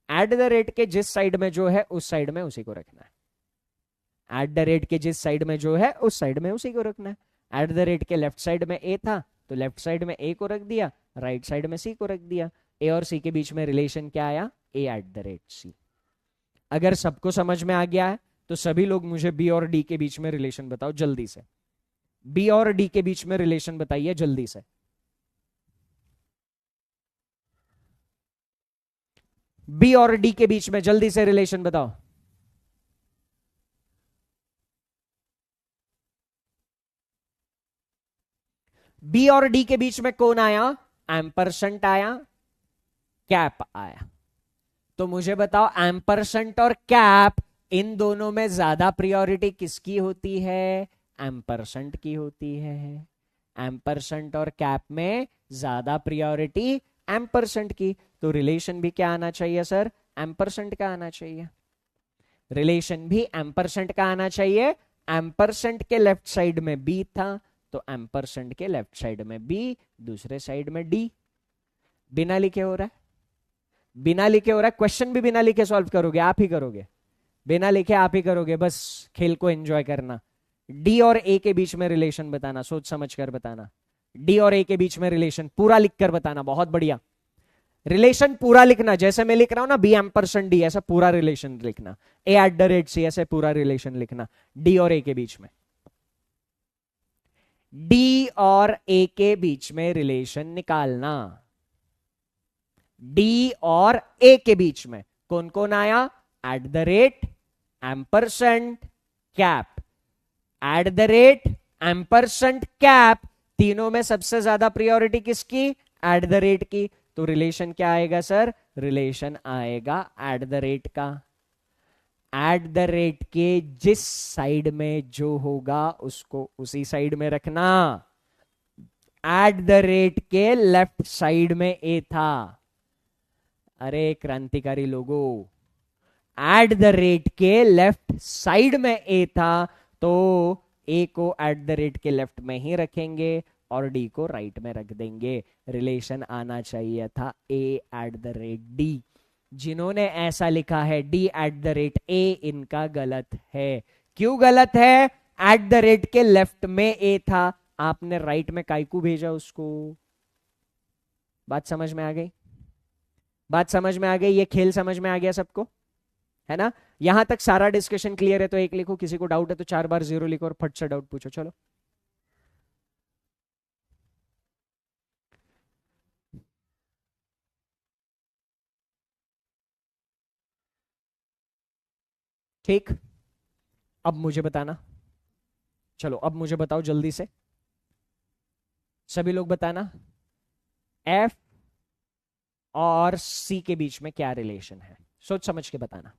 S1: एट द रेट के जिस साइड में जो है उस साइड में उसी को रखना है। एट द रेट के जिस साइड में जो है उस साइड में उसी को रखना है। एट द रेट के लेफ्ट साइड में ए था तो लेफ्ट साइड में ए को रख दिया, राइट साइड में सी को रख दिया। ए और सी के बीच में रिलेशन क्या आया? ए एट द रेट सी। अगर सबको समझ में आ गया है तो सभी लोग मुझे बी और डी के बीच में रिलेशन बताओ जल्दी से। बी और डी के बीच में रिलेशन बताइए जल्दी से। बी और डी के बीच में जल्दी से रिलेशन बताओ। बी और डी के बीच में कौन आया? एम्परसेंट आया, कैप आया। तो मुझे बताओ एम्परसेंट और कैप, इन दोनों में ज्यादा प्रियोरिटी किसकी होती है? एम्परसेंट की होती है। एम्परसेंट और कैप में ज्यादा प्रियोरिटी एम्परसेंट की। तो रिलेशन भी क्या आना चाहिए सर? एम्परसेंट का आना चाहिए। रिलेशन भी एम्परसेंट का आना चाहिए। एम्परसेंट के लेफ्ट साइड में बी था तो एम्परसेंट के लेफ्ट साइड में बी, दूसरे साइड में डी। बिना लिखे हो रहा है, बिना लिखे हो रहा है। क्वेश्चन भी बिना लिखे सॉल्व करोगे, आप ही करोगे, बिना लिखे आप ही करोगे। बस खेल को एंजॉय करना। डी और ए के बीच में रिलेशन बताना, सोच समझ कर बताना। डी और ए के बीच में रिलेशन पूरा लिख कर बताना, बहुत बढ़िया। रिलेशन पूरा लिखना, जैसे मैं लिख रहा हूं ना बी एम्परसेंट डी, ऐसा पूरा रिलेशन लिखना। ए एट द रेट सी, ऐसे पूरा रिलेशन लिखना डी और ए के बीच में। डी और ए के बीच में रिलेशन निकालना। डी और ए के बीच में कौन कौन आया? At the rate, ampersand, cap. Eight the rate, ampersand, cap, तीनों में सबसे ज्यादा प्रियोरिटी किसकी? एट द रेट की। तो रिलेशन क्या आएगा सर? रिलेशन आएगा एट द रेट का। एट द रेट के जिस साइड में जो होगा उसको उसी साइड में रखना। एट द रेट के लेफ्ट साइड में ए था। अरे क्रांतिकारी लोगों, एट द रेट के लेफ्ट साइड में ए था तो ए को एट द रेट के लेफ्ट में ही रखेंगे और डी को राइट में रख देंगे। रिलेशन आना चाहिए था ए एट द रेट डी। जिन्होंने ऐसा लिखा है D eight the rate A, इनका गलत है। क्यों गलत है? एट द रेट के लेफ्ट में ए था, आपने राइट में काइकू भेजा उसको। बात समझ में आ गई? बात समझ में आ गई? ये खेल समझ में आ गया सबको, है ना? यहां तक सारा डिस्कशन क्लियर है तो एक लिखो, किसी को डाउट है तो 4 बार 0 लिखो और फट से डाउट पूछो। चलो ठीक। अब मुझे बताना, चलो अब मुझे बताओ जल्दी से, सभी लोग बताना एफ और सी के बीच में क्या रिलेशन है? सोच समझ के बताना।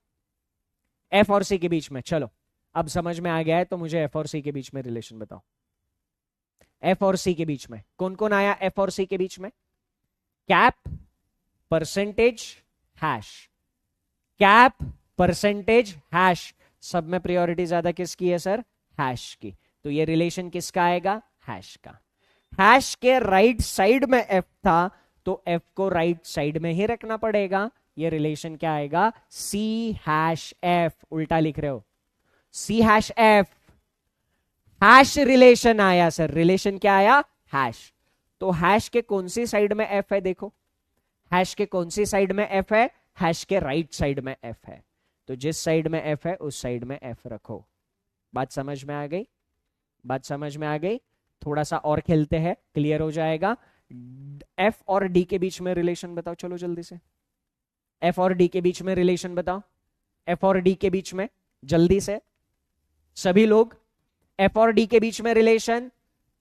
S1: एफ और सी के बीच में। चलो अब समझ में आ गया है, तो मुझे एफ और सी के बीच में रिलेशन बताओ। एफ और सी के बीच में कौन कौन आया? एफ और सी के बीच में cap, percentage, hash. Cap, percentage, hash, सब में प्रायोरिटी ज्यादा किसकी है सर? हैश की। तो ये रिलेशन किसका आएगा? हैश का। हैश के राइट साइड में एफ था, तो एफ को राइट साइड में ही रखना पड़ेगा। ये रिलेशन क्या आएगा? C hash F. उल्टा लिख रहे हो, C hash F. Hash relation आया सर। रिलेशन क्या आया? हैश। तो हैश के कौन सी साइड में एफ है? देखो, हैश के कौन सी साइड में एफ है? हैश के राइट साइड में एफ है। तो जिस साइड में एफ है उस साइड में एफ रखो। बात समझ में आ गई? बात समझ में आ गई? थोड़ा सा और खेलते हैं, क्लियर हो जाएगा। एफ और डी के बीच में रिलेशन बताओ, चलो जल्दी से। एफ और डी के बीच में रिलेशन बताओ। एफ और डी के बीच में जल्दी से सभी लोग। एफ और डी के बीच में रिलेशन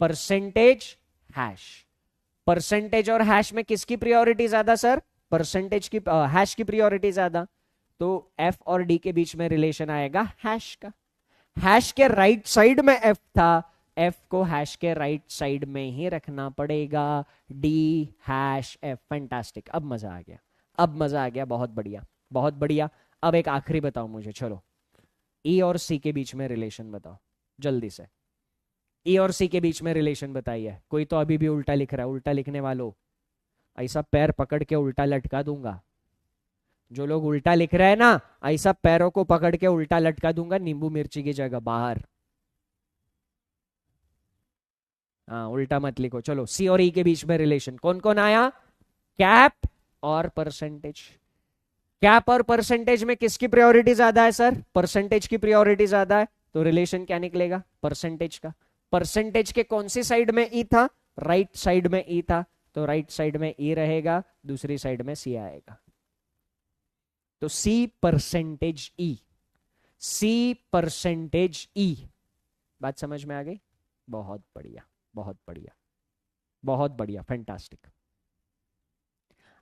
S1: परसेंटेज, हैश। परसेंटेज और हैश में किसकी प्रायोरिटी ज्यादा सर? परसेंटेज की, हैश की प्रायोरिटी ज्यादा। तो एफ और डी के बीच में रिलेशन आएगा हैश का। हैश के राइट साइड में एफ था, एफ को हैश के राइट साइड में ही रखना पड़ेगा। D hash F. फैंटास्टिक, अब मजा आ गया, अब मजा आ गया। बहुत बढ़िया, बहुत बढ़िया। अब एक आखिरी बताओ मुझे, चलो। ई और सी के बीच में रिलेशन बताओ जल्दी से। ई और सी के बीच में रिलेशन बताइए। कोई तो अभी भी उल्टा लिख रहा है। उल्टा लिखने वालों, ऐसा पैर पकड़ के उल्टा लटका दूंगा। जो लोग उल्टा लिख रहे हैं ना, ऐसा पैरों को पकड़ के उल्टा लटका दूंगा, नींबू मिर्ची की जगह बाहर। हाँ, उल्टा मत लिखो। चलो, सी और ई के बीच में रिलेशन कौन कौन आया? कैप और परसेंटेज। कैप और परसेंटेज में किसकी प्रायोरिटी ज्यादा है सर? परसेंटेज की प्रायोरिटी ज्यादा है। तो रिलेशन क्या निकलेगा? परसेंटेज का। परसेंटेज के कौन सी साइड में ई था? राइट साइड में ई था, तो राइट साइड में ई रहेगा, दूसरी साइड में सी आएगा। तो सी परसेंटेज ई, सी परसेंटेज ई। बात समझ में आ गई? बहुत बढ़िया, बहुत बढ़िया, बहुत बढ़िया, फैंटास्टिक।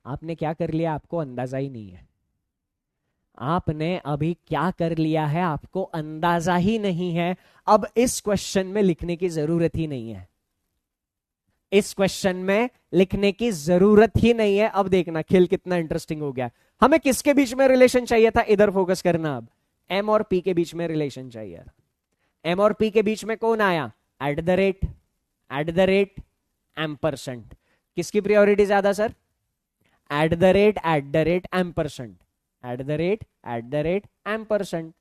S1: आपने क्या कर लिया आपको अंदाजा ही नहीं है। आपने अभी क्या कर लिया है आपको अंदाजा ही नहीं है। अब इस क्वेश्चन में लिखने की जरूरत ही नहीं है। इस क्वेश्चन में लिखने की जरूरत ही नहीं है। अब देखना खेल कितना इंटरेस्टिंग हो गया। हमें किसके बीच में रिलेशन चाहिए था? इधर फोकस करना। अब एम और पी के बीच में रिलेशन चाहिए। एम और पी के बीच में कौन आया? At the rate, eight the rate, ampersand. किसकी प्रायोरिटी ज्यादा sir? At the rate, eight the rate, ampersand. Eight the rate, eight the rate, ampersand.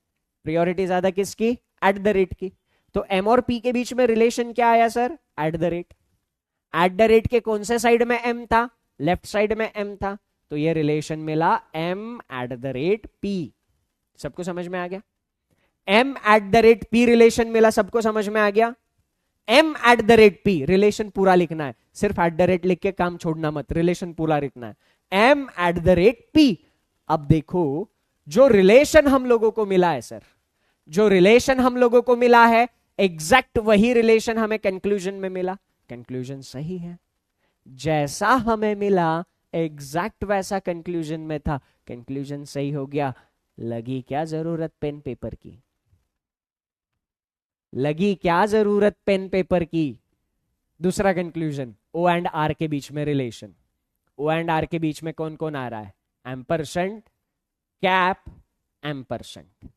S1: Priority ज्यादा किसकी? एट द रेट की। तो एम और पी के बीच में रिलेशन क्या आया sir? At the rate. Eight the rate के कौन से साइड में एम था? लेफ्ट साइड में एम था, तो ये रिलेशन मिला M at the rate P. सबको समझ में आ गया? M at the rate P relation मिला, सबको समझ में आ गया? M at the rate P, relation पूरा लिखना है, सिर्फ एट द रेट लिख के काम छोड़ना मत, रिलेशन पूरा लिखना है। M at the rate P. अब देखो, जो रिलेशन हम लोगों को मिला है सर, जो रिलेशन हम लोगों को मिला है, एग्जैक्ट वही रिलेशन हमें कंक्लूजन में मिला। कंक्लूजन सही है, जैसा हमें मिला एग्जैक्ट वैसा कंक्लूजन में था। कंक्लूजन सही हो गया। लगी क्या जरूरत पेन पेपर की? लगी क्या जरूरत पेन पेपर की? दूसरा कंक्लूजन, ओ एंड आर के बीच में रिलेशन। ओ एंड आर के बीच में कौन कौन आ रहा है? Ampersand, cap, ampersand.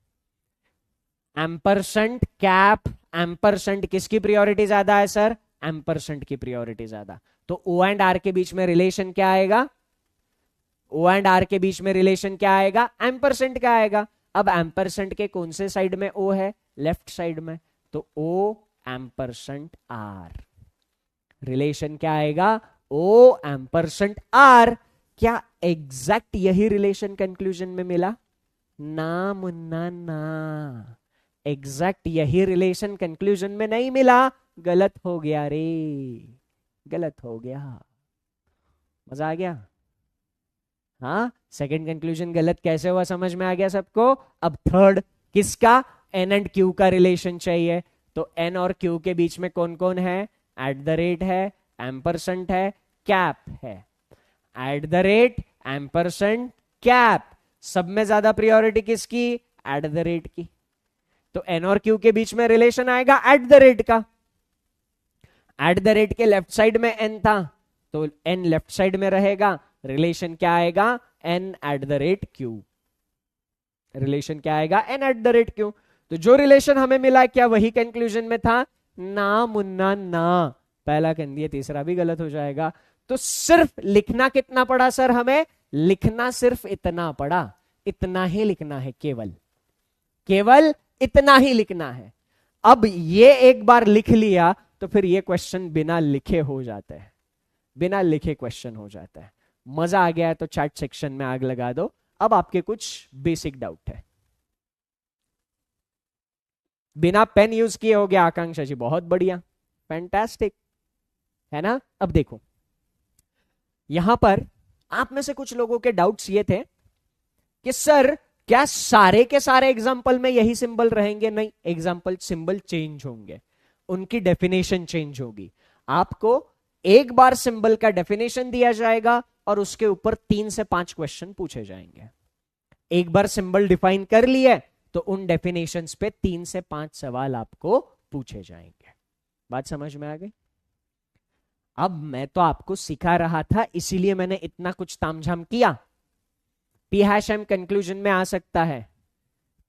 S1: Ampersand, cap, ampersand. किसकी प्रायोरिटी ज्यादा है सर? एम्परसेंट की प्रायोरिटी ज्यादा। तो ओ एंड आर के बीच में रिलेशन क्या आएगा? ओ एंड आर के बीच में रिलेशन क्या आएगा? एम्परसेंट का आएगा। अब एम्परसेंट के कौन से साइड में ओ है? लेफ्ट साइड में, तो ओ एम्परसेंट आर। रिलेशन क्या आएगा? ओ एम्परसेंट आर। क्या एग्जैक्ट यही रिलेशन कंक्लूजन में मिला? ना मुन्ना ना, एग्जैक्ट यही रिलेशन कंक्लूजन में नहीं मिला। गलत हो गया रे, गलत हो गया। मजा आ गया? हाँ, सेकंड कंक्लूजन गलत कैसे हुआ समझ में आ गया सबको? अब थर्ड, किसका? एन एंड क्यू का रिलेशन चाहिए। तो एन और क्यू के बीच में कौन कौन है? एट द रेट है, एम्परसेंट है, कैप है। At the rate, ampersand, cap. सब में ज्यादा प्रायोरिटी किसकी? एट द रेट की, तो एन और क्यू के बीच में रिलेशन आएगा एट द रेट का। एट द रेट के लेफ्ट साइड में एन था, तो एन लेफ्ट साइड में रहेगा, रिलेशन क्या आएगा, N at the rate Q. Relation क्या आएगा, N at the rate Q. तो जो रिलेशन हमें मिला क्या वही कंक्लूजन में था, ना मुन्ना ना, पहला कह दिया, तीसरा भी गलत हो जाएगा। तो सिर्फ लिखना कितना पड़ा सर हमें, लिखना सिर्फ इतना पड़ा, इतना ही लिखना है, केवल केवल इतना ही लिखना है। अब ये एक बार लिख लिया तो फिर ये क्वेश्चन बिना लिखे हो जाता है, बिना लिखे क्वेश्चन हो जाता है। मजा आ गया है तो चैट सेक्शन में आग लगा दो। अब आपके कुछ बेसिक डाउट है। बिना पेन यूज किए हो गया आकांक्षा जी, बहुत बढ़िया, फैंटास्टिक, है ना। अब देखो यहां पर आप में से कुछ लोगों के डाउट्स ये थे कि सर क्या सारे के सारे एग्जाम्पल में यही सिंबल रहेंगे? नहीं, एग्जाम्पल सिंबल चेंज होंगे, उनकी डेफिनेशन चेंज होगी। आपको एक बार सिंबल का डेफिनेशन दिया जाएगा और उसके ऊपर 3 से 5 क्वेश्चन पूछे जाएंगे। एक बार सिंबल डिफाइन कर लिए तो उन डेफिनेशंस पे 3 से 5 सवाल आपको पूछे जाएंगे। बात समझ में आ गई? अब मैं तो आपको सिखा रहा था, इसीलिए मैंने इतना कुछ तामझाम किया। पी हैश एम कंक्लूजन में आ सकता है,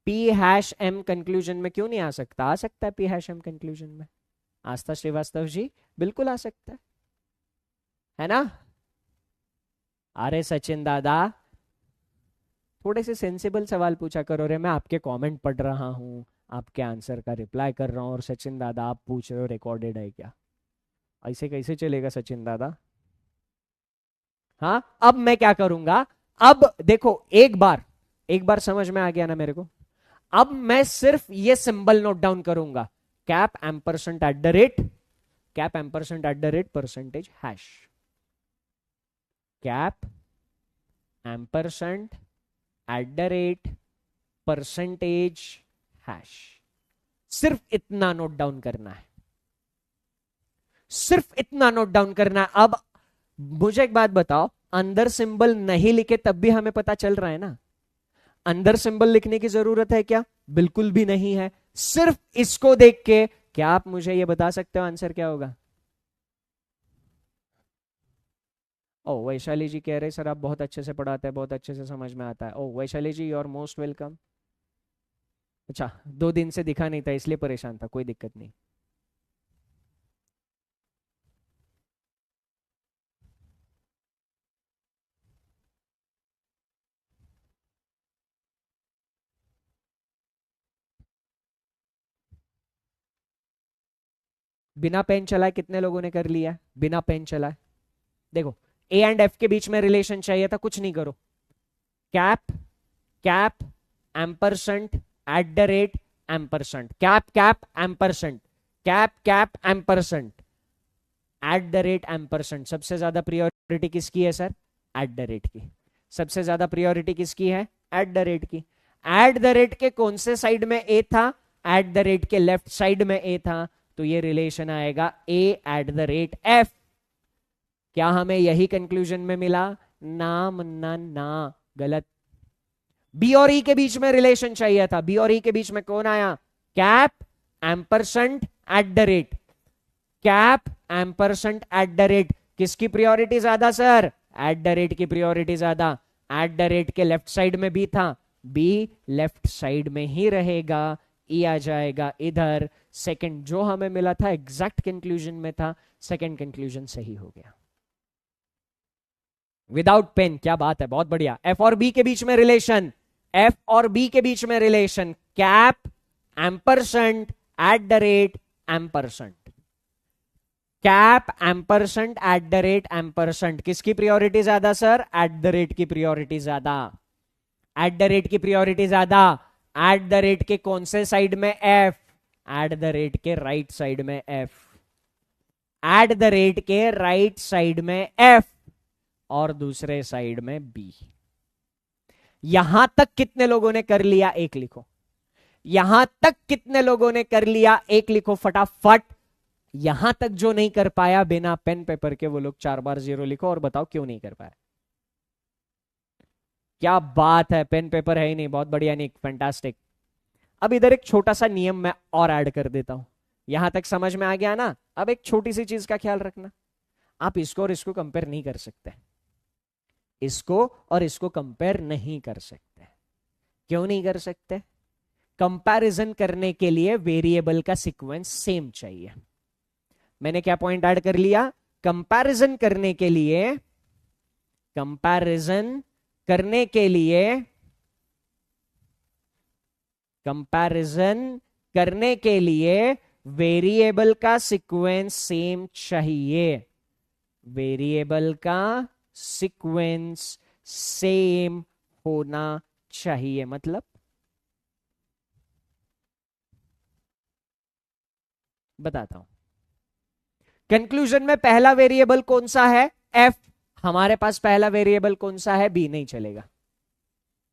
S1: पी हैश एम कंक्लूजन में क्यों नहीं आ सकता? आ सकता है पी हैश एम कंक्लूजन में। आस्था श्रीवास्तव जी बिल्कुल आ सकता है ना? अरे सचिन दादा थोड़े से सेंसिबल सवाल पूछा करो रे, मैं आपके कमेंट पढ़ रहा हूं, आपके आंसर का रिप्लाई कर रहा हूं, और सचिन दादा आप पूछ रहे हो रिकॉर्डेड है क्या? ऐसे कैसे चलेगा सचिन दादा? हाँ, अब मैं क्या करूंगा, अब देखो एक बार समझ में आ गया ना मेरे को। अब मैं सिर्फ ये सिंबल नोट डाउन करूंगा, cap ampersand eight the rate, cap ampersand eight the rate percentage hash, cap ampersand eight the rate percentage hash. सिर्फ इतना नोट डाउन करना है, सिर्फ इतना नोट डाउन करना है। अब मुझे एक बात बताओ, अंदर सिंबल नहीं लिखे तब भी हमें पता चल रहा है ना? अंदर सिंबल लिखने की जरूरत है क्या? बिल्कुल भी नहीं है। सिर्फ इसको देख के क्या आप मुझे ये बता सकते हो आंसर क्या होगा? ओ वैशाली जी कह रहे सर आप बहुत अच्छे से पढ़ाते हैं, बहुत अच्छे से समझ में आता है। ओ वैशाली जी यू आर मोस्ट वेलकम। अच्छा 2 दिन से दिखा नहीं था इसलिए परेशान था, कोई दिक्कत नहीं। बिना पेन चलाए कितने लोगों ने कर लिया? बिना पेन चलाए देखो, ए एंड एफ के बीच में रिलेशन चाहिए था, कुछ नहीं करो, cap cap ampersand eight the rate ampersand, cap cap ampersand, cap cap ampersand eight the rate ampersand. सबसे ज्यादा प्रियोरिटी किसकी है सर? एट द रेट की। सबसे ज्यादा प्रियोरिटी किसकी है? एट द रेट की। एट द रेट के कौन से साइड में ए था? एट द रेट के लेफ्ट साइड में ए था, तो ये रिलेशन आएगा ए एट द रेट एफ। क्या हमें यही कंक्लूजन में मिला? ना मुन्ना ना, गलत। बी और ई के बीच में रिलेशन चाहिए था, बी और ई के बीच में कौन आया? Cap ampersand eight the rate, cap ampersand eight the rate. किसकी प्रियोरिटी ज्यादा सर? एट द रेट की प्रियोरिटी ज्यादा। एट द रेट के लेफ्ट साइड में बी था, बी लेफ्ट साइड में ही रहेगा, ई आ जाएगा इधर। सेकंड जो हमें मिला था एग्जैक्ट कंक्लूजन में था, सेकंड कंक्लूजन सही हो गया विदाउट पेन। क्या बात है, बहुत बढ़िया। एफ और बी के बीच में रिलेशन, एफ और बी के बीच में relation, cap ampersand eight the rate ampersand, cap ampersand eight the rate ampersand. किसकी प्रियोरिटी ज्यादा सर? एट द रेट की प्रियोरिटी ज्यादा। एट द रेट की प्रियोरिटी ज्यादा। एट द रेट के कौन से साइड में? एफ। एट द रेट के राइट साइड में एफ, एट द रेट के राइट साइड में एफ और दूसरे साइड में बी। यहां तक कितने लोगों ने कर लिया? एक लिखो। यहां तक कितने लोगों ने कर लिया? एक लिखो फटाफट। यहां तक जो नहीं कर पाया बिना पेन पेपर के वो लोग 4 बार 0 लिखो और बताओ क्यों नहीं कर पाया। क्या बात है, पेन पेपर है ही नहीं, बहुत बढ़िया निक, फैंटास्टिक। अब इधर एक छोटा सा नियम मैं और ऐड कर देता हूं, यहां तक समझ में आ गया ना। अब एक छोटी सी चीज का ख्याल रखना, आप इसको और इसको कंपेयर नहीं कर सकते, इसको और इसको कंपेयर नहीं कर सकते। क्यों नहीं कर सकते? कंपैरिजन करने के लिए वेरिएबल का सीक्वेंस सेम चाहिए। मैंने क्या पॉइंट ऐड कर लिया? कंपैरिजन करने के लिए, कंपैरिजन करने के लिए, कंपैरिजन करने के लिए वेरिएबल का सीक्वेंस सेम चाहिए। वेरिएबल का सीक्वेंस सेम होना चाहिए। मतलब बताता हूं। कंक्लूजन में पहला वेरिएबल कौन सा है? एफ। हमारे पास पहला वेरिएबल कौन सा है? बी। नहीं चलेगा,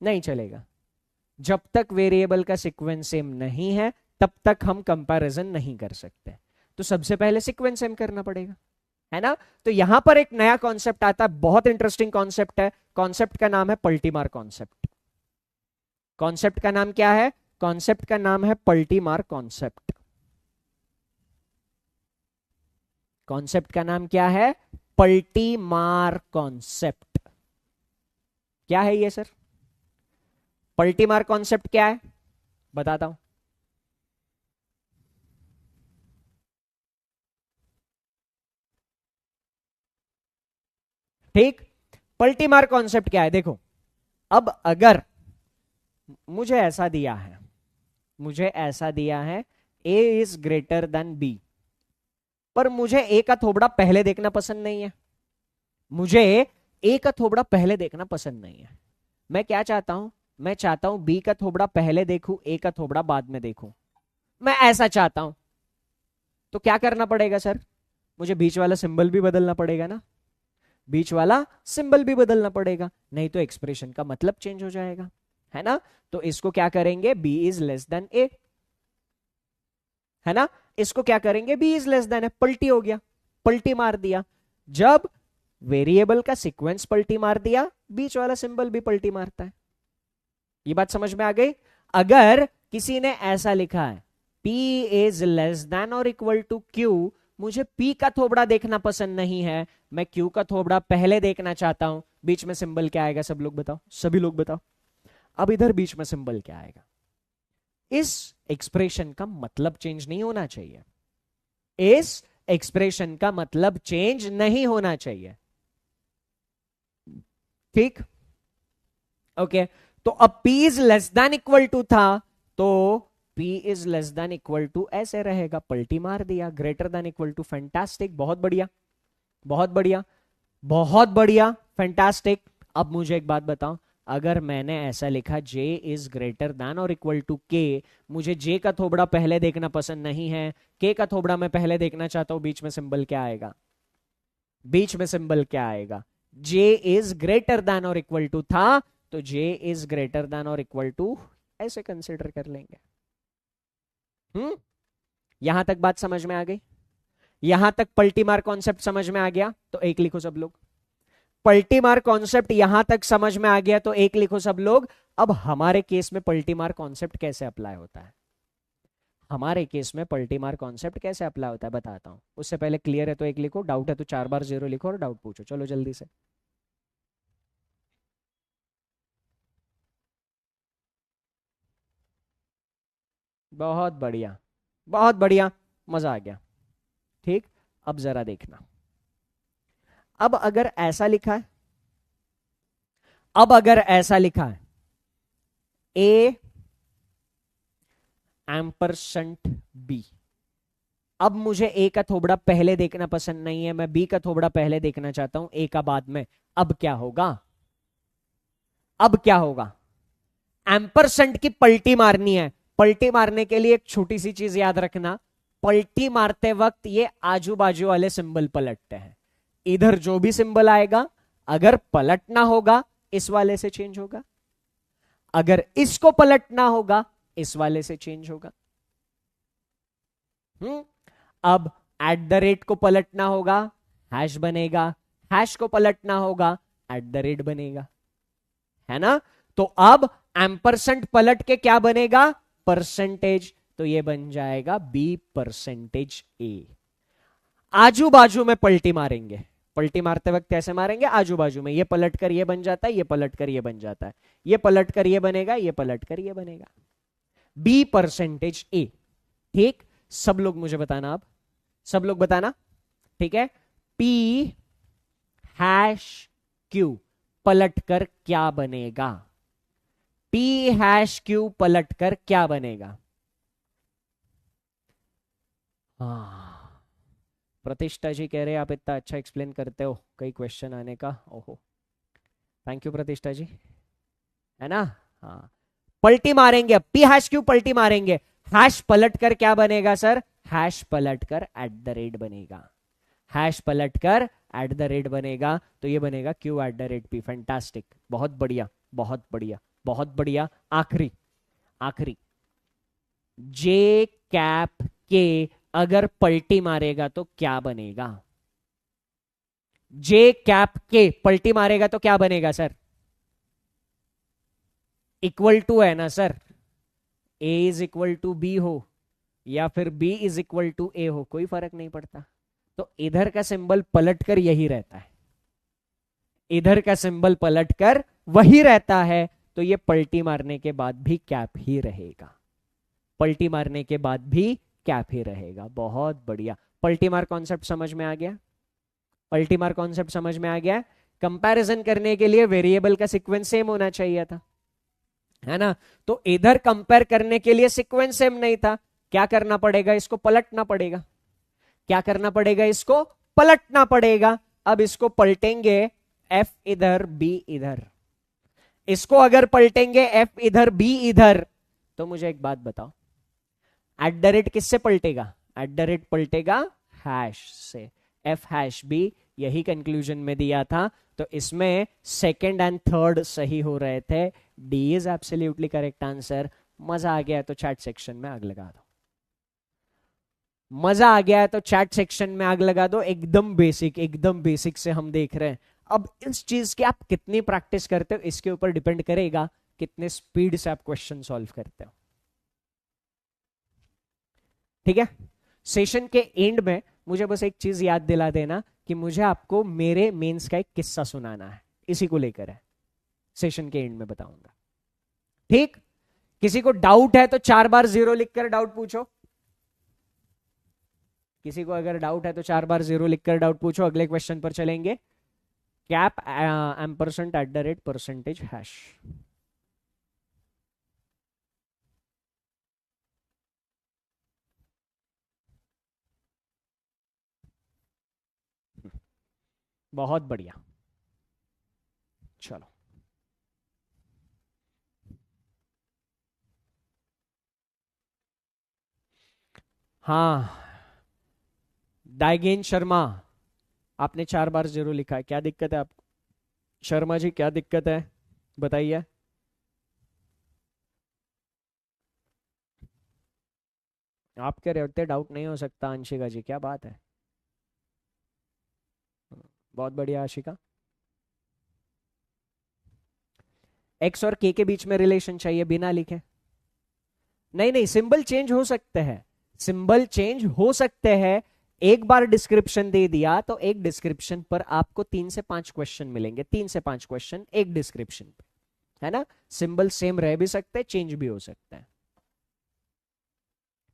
S1: नहीं चलेगा। जब तक वेरिएबल का सीक्वेंस सेम नहीं है तब तक हम कंपैरिजन नहीं कर सकते। तो सबसे पहले सीक्वेंस सेम करना पड़ेगा, है ना। तो यहां पर एक नया कॉन्सेप्ट आता है, बहुत इंटरेस्टिंग कॉन्सेप्ट है। कॉन्सेप्ट का नाम है पल्टीमार कॉन्सेप्ट। कॉन्सेप्ट का नाम क्या है? कॉन्सेप्ट का नाम है पल्टीमार कॉन्सेप्ट। कॉन्सेप्ट का नाम क्या है? पल्टीमार कॉन्सेप्ट। क्या है ये सर? पल्टीमार कॉन्सेप्ट क्या है बताता हूं। ठीक, पल्टीमार कॉन्सेप्ट क्या है? देखो, अब अगर मुझे ऐसा दिया है, मुझे ऐसा दिया है a is greater then b, पर मुझे a का थोबड़ा पहले देखना पसंद नहीं है। मुझे a का थोबड़ा पहले देखना पसंद नहीं है। मैं क्या चाहता हूं? मैं चाहता हूं b का थोबड़ा पहले देखूं, a का थोबड़ा बाद में देखूं। मैं ऐसा चाहता हूं। तो क्या करना पड़ेगा सर? मुझे बीच वाला सिंबल भी बदलना पड़ेगा ना, बीच वाला सिंबल भी बदलना पड़ेगा, नहीं तो एक्सप्रेशन का मतलब चेंज हो जाएगा, है ना। तो इसको क्या करेंगे? b is less then a, है ना। इसको क्या करेंगे? b is less then a। पलटी हो गया, पलटी मार दिया। जब वेरिएबल का सीक्वेंस पलटी मार दिया, बीच वाला सिंबल भी पलटी मारता है। ये बात समझ में आ गई? अगर किसी ने ऐसा लिखा है p इज लेस देन और इक्वल टू q, मुझे p का थोबड़ा देखना पसंद नहीं है, मैं q का थोबड़ा पहले देखना चाहता हूं। बीच में सिंबल क्या आएगा? सब लोग बताओ, सभी लोग बताओ। अब इधर बीच में सिंबल क्या आएगा? इस एक्सप्रेशन का मतलब चेंज नहीं होना चाहिए, इस एक्सप्रेशन का मतलब चेंज नहीं होना चाहिए। ठीक, ओके। तो अब p is less than equal to था, तो p is less than equal to ऐसे रहेगा, पलटी मार दिया। Greater than equal to, fantastic, बहुत बढ़िया, बहुत बढ़िया, बहुत बढ़िया, फैंटास्टिक। अब मुझे एक बात बताओ, अगर मैंने ऐसा लिखा j इज ग्रेटर देन और इक्वल टू k, मुझे j का थोबड़ा पहले देखना पसंद नहीं है, k का थोबड़ा मैं पहले देखना चाहता हूं, बीच में सिंबल क्या आएगा? बीच में सिंबल क्या आएगा? j इज ग्रेटर देन और इक्वल टू था, तो j इज ग्रेटर देन और इक्वल टू ऐसे कंसिडर कर लेंगे। यहां तक बात समझ में आ गई? यहां तक पल्टीमार कॉन्सेप्ट समझ में आ गया? तो एक लिखो सब लोग। पल्टीमार कॉन्सेप्ट यहां तक समझ में आ गया तो एक लिखो सब लोग। अब हमारे केस में पल्टीमार कॉन्सेप्ट कैसे अप्लाई होता है? हमारे केस में पल्टीमार कॉन्सेप्ट कैसे अप्लाई होता है बताता हूं। उससे पहले क्लियर है तो एक लिखो, डाउट है तो 4 बार 0 लिखो और डाउट पूछो। चलो जल्दी से। बहुत बढ़िया, बहुत बढ़िया, मजा आ गया। ठीक, अब जरा देखना, अब अगर ऐसा लिखा है, अब अगर ऐसा लिखा है a एम्परसेंट b, अब मुझे a का थोबड़ा पहले देखना पसंद नहीं है, मैं b का थोबड़ा पहले देखना चाहता हूं, a का बाद में। अब क्या होगा? अब क्या होगा? एम्परसेंट की पलटी मारनी है। पलटी मारने के लिए एक छोटी सी चीज याद रखना, पलटी मारते वक्त ये आजू बाजू वाले सिंबल पलटते हैं। इधर जो भी सिंबल आएगा, अगर पलटना होगा इस वाले से चेंज होगा, अगर इसको पलटना होगा इस वाले से चेंज होगा। अब एट द रेट को पलटना होगा, हैश बनेगा, हैश को पलटना होगा, एट द रेट बनेगा, है ना। तो अब एम्परसेंट पलट के क्या बनेगा? परसेंटेज, तो ये बन जाएगा बी परसेंटेज ए। आजू बाजू में पलटी मारेंगे, पलटी मारते वक्त कैसे मारेंगे, आजू बाजू में, ये पलट कर ये बन जाता है, ये पलट कर ये बन जाता है, ये पलट कर ये बनेगा, ये पलट कर ये बनेगा, बी परसेंटेज ए। ठीक, सब लोग मुझे बताना, अब सब लोग बताना, ठीक है। पी हैश क्यू पलट कर क्या बनेगा, पी हैश क्यू पलट कर क्या बनेगा। हाँ, प्रतिष्ठा जी कह रहे हैं आप इतना अच्छा एक्सप्लेन करते हो, कई क्वेश्चन आने का, ओहो थैंक यू प्रतिष्ठा जी, है ना। हाँ, पलटी मारेंगे, पी हैश क्यू पलटी मारेंगे, हैश पलट कर क्या बनेगा सर, हैश पलट कर एट द रेट बनेगा, हैश पलट कर एट द रेट बनेगा, तो ये बनेगा Q eight the rate P. Fantastic, बहुत बढ़िया बहुत बढ़िया बहुत बढ़िया। आखिरी आखिरी, जे कैप के अगर पलटी मारेगा तो क्या बनेगा, जे कैप के पलटी मारेगा तो क्या बनेगा सर, इक्वल टू है ना sir, A is equal to B हो या फिर B is equal to A हो, कोई फर्क नहीं पड़ता। तो इधर का सिंबल पलटकर यही रहता है, इधर का सिंबल पलटकर वही रहता है, तो ये पलटी मारने के बाद भी कैप ही रहेगा, पलटी मारने के बाद भी कैप ही रहेगा। बहुत बढ़िया, पलटी मार कॉन्सेप्ट समझ में आ गया, पलटी मार कॉन्सेप्ट समझ में आ गया। कंपैरिजन करने के लिए वेरिएबल का सीक्वेंस सेम होना चाहिए था, है ना। तो इधर कंपेयर करने के लिए सीक्वेंस सेम नहीं था, क्या करना पड़ेगा, इसको पलटना पड़ेगा, क्या करना पड़ेगा, इसको पलटना पड़ेगा। अब इसको पलटेंगे, एफ इधर बी इधर, इसको अगर पलटेंगे एफ इधर बी इधर, तो मुझे एक बात बताओ, एट द रेट किससे पलटेगा, एट द रेट पलटेगा हैश से, एफ हैश बी, यही कंक्लूजन में दिया था। तो इसमें सेकंड एंड थर्ड सही हो रहे थे, D is absolutely correct answer. मजा आ गया है तो चैट सेक्शन में आग लगा दो, मजा आ गया है तो चैट सेक्शन में आग लगा दो। एकदम बेसिक से हम देख रहे हैं। अब इस चीज की आप कितनी प्रैक्टिस करते हो इसके ऊपर डिपेंड करेगा कितने स्पीड से आप क्वेश्चन सॉल्व करते हो, ठीक है। सेशन के एंड में मुझे बस एक चीज याद दिला देना कि मुझे आपको मेरे मेंस का एक किस्सा सुनाना है, इसी को लेकर है, सेशन के एंड में बताऊंगा, ठीक। किसी को डाउट है तो 4 बार 0 लिखकर डाउट पूछो, किसी को अगर डाउट है तो 4 बार 0 लिखकर डाउट पूछो। अगले क्वेश्चन पर चलेंगे, cap ampersand eight the rate percentage hash. बहुत बढ़िया, चलो हाँ, दाइगेन शर्मा आपने 4 बार 0 लिखा है, क्या दिक्कत है आपको, शर्मा जी क्या दिक्कत है बताइए। आपके रहते डाउट नहीं हो सकता अंशिका जी, क्या बात है, बहुत बढ़िया आशिका। एक्स और के बीच में रिलेशन चाहिए बिना लिखे, नहीं नहीं, सिंबल चेंज हो सकते हैं, सिंबल चेंज हो सकते हैं। एक बार डिस्क्रिप्शन दे दिया तो एक डिस्क्रिप्शन पर आपको 3 से 5 क्वेश्चन मिलेंगे, 3 से 5 क्वेश्चन एक डिस्क्रिप्शन पे, है ना। सिंबल सेम रह भी सकते हैं, चेंज भी हो सकता है,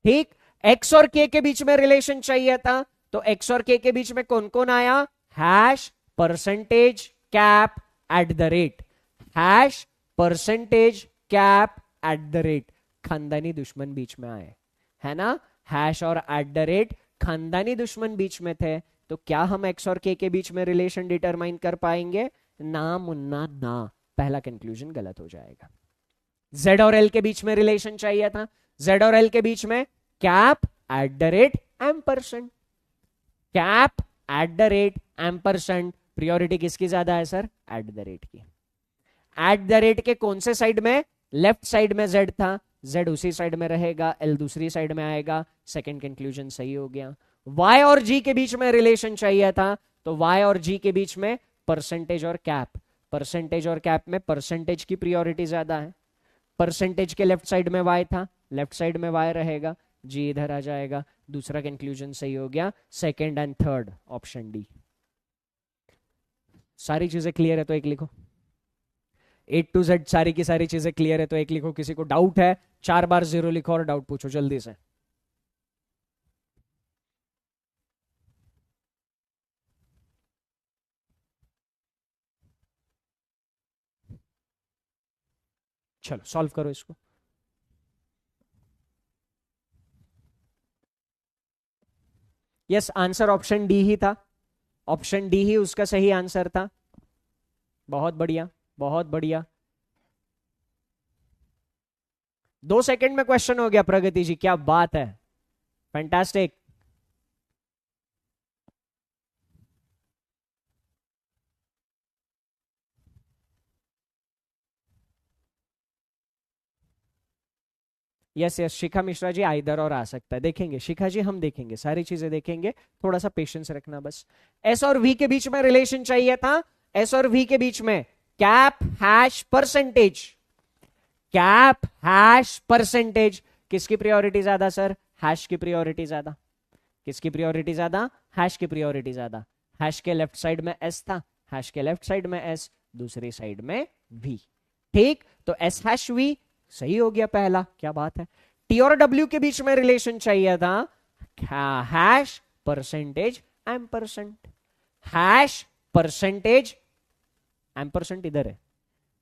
S1: ठीक। एक्स और के बीच में रिलेशन चाहिए था, तो एक्स और के बीच में कौन कौन आया, hash percentage cap eight the rate, hash percentage cap eight the rate, खानदानी दुश्मन बीच में आए, है ना। हैश और एट द रेट खानदानी दुश्मन बीच में थे, तो क्या हम एक्स और के बीच में रिलेशन डिटरमाइन कर पाएंगे, ना मुन्ना ना, पहला कंक्लूजन गलत हो जाएगा। जेड और एल के बीच में रिलेशन चाहिए था, जेड और एल के बीच में cap eight the rate ampersand, cap eight the rate ampersand, priority किसकी ज्यादा है सर, एट द रेट की। एट द रेट के कौन से साइड में, लेफ्ट साइड में जेड था, जेड उसी साइड में रहेगा, एल दूसरी साइड में आएगा, सेकंड कंक्लूजन सही हो गया। वाई और जी के बीच में रिलेशन चाहिए था, तो वाई और जी के बीच में परसेंटेज और कैप, परसेंटेज और कैप में परसेंटेज की प्रियोरिटी ज्यादा है, परसेंटेज के लेफ्ट साइड में वाई था, लेफ्ट साइड में y रहेगा, g इधर आ जाएगा। दूसरा कंक्लूजन सही हो गया, second and third option D. सारी चीजें क्लियर है तो एक लिखो, A to Z सारी की सारी चीजें क्लियर है तो एक लिखो। किसी को डाउट है 4 बार 0 लिखो और डाउट पूछो जल्दी से। चलो सॉल्व करो इसको। यस, आंसर ऑप्शन डी ही था, ऑप्शन डी ही उसका सही आंसर था। बहुत बढ़िया, बहुत बढ़िया। 2 सेकंड में क्वेश्चन हो गया प्रगति जी, क्या बात है, फैंटास्टिक। यस यस, शिखा मिश्रा जी आइदर और आ सकता है, देखेंगे शिखा जी, हम देखेंगे, सारी चीजें देखेंगे, थोड़ा सा पेशेंस रखना बस। एस और वी के बीच में रिलेशन चाहिए था, एस और वी के बीच में cap hash percentage, cap hash percentage. किसकी प्रियोरिटी ज्यादा सर? हैश की प्रियोरिटी ज्यादा। किसकी प्रियोरिटी ज्यादा? हैश की प्रियोरिटी ज्यादा। हैश के लेफ्ट साइड में एस था, हैश के लेफ्ट साइड में एस, दूसरी साइड में वी। ठीक, तो एस हैश वी सही हो गया पहला, क्या बात है। टी और डब्ल्यू के बीच में रिलेशन चाहिए था, hash percentage M percent, hash percentage M percent इधर है,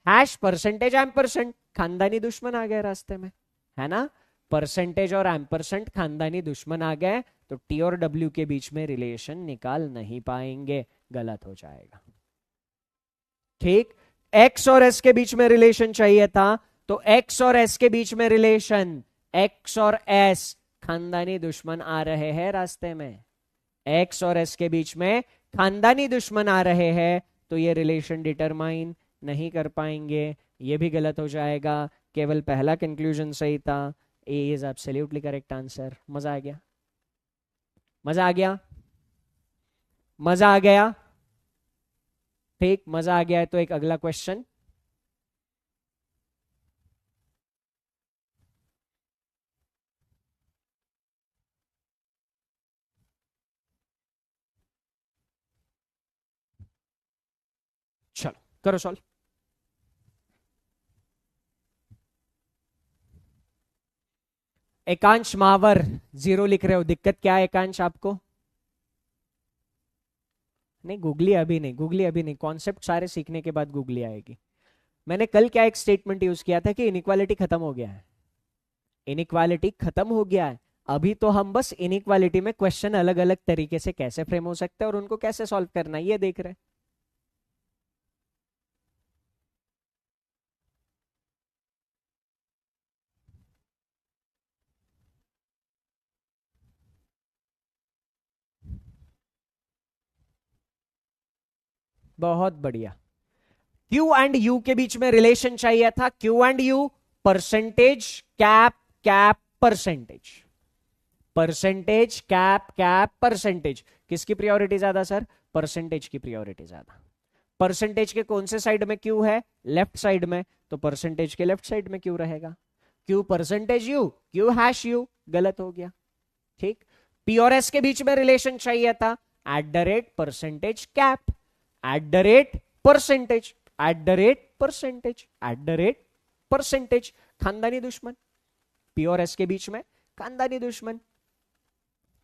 S1: हैश परसेंटेज एम परसेंट। खानदानी दुश्मन आ गए रास्ते में, है ना, परसेंटेज और एम परसेंट खानदानी दुश्मन आ गए, तो टी और डब्ल्यू के बीच में रिलेशन निकाल नहीं पाएंगे, गलत हो जाएगा। ठीक, एक्स और एस के बीच में रिलेशन चाहिए था, तो एक्स और एस के बीच में रिलेशन, एक्स और एस खानदानी दुश्मन आ रहे हैं रास्ते में, एक्स और एस के बीच में खानदानी दुश्मन आ रहे हैं, तो ये रिलेशन डिटरमाइन नहीं कर पाएंगे, ये भी गलत हो जाएगा। केवल पहला कंक्लूजन सही था, A is absolutely correct answer. मजा आ गया, मजा आ गया, मजा आ गया। ठीक, मजा आ गया है तो एक अगला क्वेश्चन। चलो करो सॉल्व। एकांश मावर 0 लिख रहे हो, दिक्कत क्या है एकांश आपको? नहीं गूगली अभी नहीं, गूगली अभी नहीं, कॉन्सेप्ट सारे सीखने के बाद गूगली आएगी। मैंने कल क्या एक स्टेटमेंट यूज किया था कि इनइक्वालिटी खत्म हो गया है, इनइक्वालिटी खत्म हो गया है। अभी तो हम बस इनइक्वालिटी में क्वेश्चन अलग अलग तरीके से कैसे फ्रेम हो सकते हैं और उनको कैसे सॉल्व करना है ये देख रहे हैं। बहुत बढ़िया। Q एंड U के बीच में रिलेशन चाहिए था, Q and U percentage cap cap percentage, percentage cap cap percentage. किसकी प्रियोरिटी ज्यादा सर? परसेंटेज की प्रियोरिटी ज्यादा। परसेंटेज के कौन से साइड में Q है? लेफ्ट साइड में, तो परसेंटेज के लेफ्ट साइड में Q रहेगा। Q percentage U, Q hash U, गलत हो गया। ठीक, P और S के बीच में रिलेशन चाहिए था, eight the rate percentage cap, eight the rate percentage, eight the rate percentage, eight the rate percentage. खानदानी दुश्मन, P और S के बीच में खानदानी दुश्मन,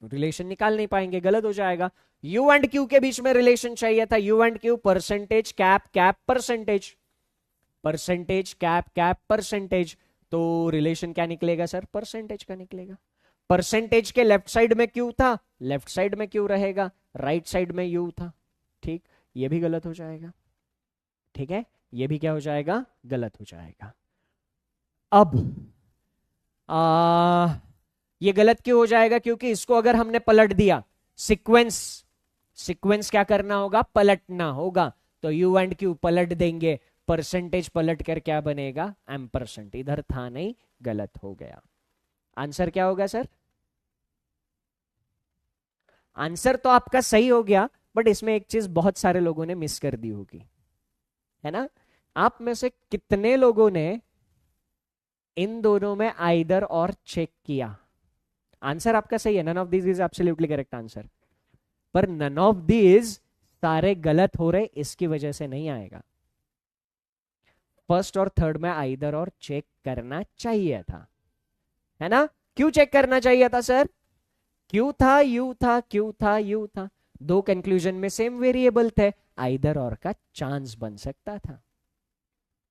S1: रिलेशन निकाल नहीं पाएंगे, गलत हो जाएगा। U एंड Q के बीच में रिलेशन चाहिए था, U and Q percentage cap cap percentage, percentage cap cap percentage, तो रिलेशन क्या निकलेगा सर? परसेंटेज का निकलेगा। परसेंटेज के लेफ्ट साइड में Q था, लेफ्ट साइड में Q रहेगा, राइट साइड में U था। ठीक, ये भी गलत हो जाएगा। ठीक है, ये भी क्या हो जाएगा? गलत हो जाएगा। अब ये गलत क्यों हो जाएगा? क्योंकि इसको अगर हमने पलट दिया, सीक्वेंस, सीक्वेंस क्या करना होगा? पलटना होगा। तो U एंड Q पलट देंगे, परसेंटेज पलट कर क्या बनेगा? M percent. इधर था नहीं, गलत हो गया। आंसर क्या होगा सर? आंसर तो आपका सही हो गया, बट इसमें एक चीज बहुत सारे लोगों ने मिस कर दी होगी, है ना। आप में से कितने लोगों ने इन दोनों में आइदर और चेक किया, आंसर आपका सही है, none of these is absolutely correct answer. पर नन ऑफ दीज सारे गलत हो रहे, इसकी वजह से नहीं आएगा। फर्स्ट और थर्ड में आइदर और चेक करना चाहिए था, है ना? क्यों चेक करना चाहिए था सर? क्यों था, यू था, क्यों था, यू था। दो कंक्लूजन में सेम वेरिएबल थे, आइदर और का चांस बन सकता था।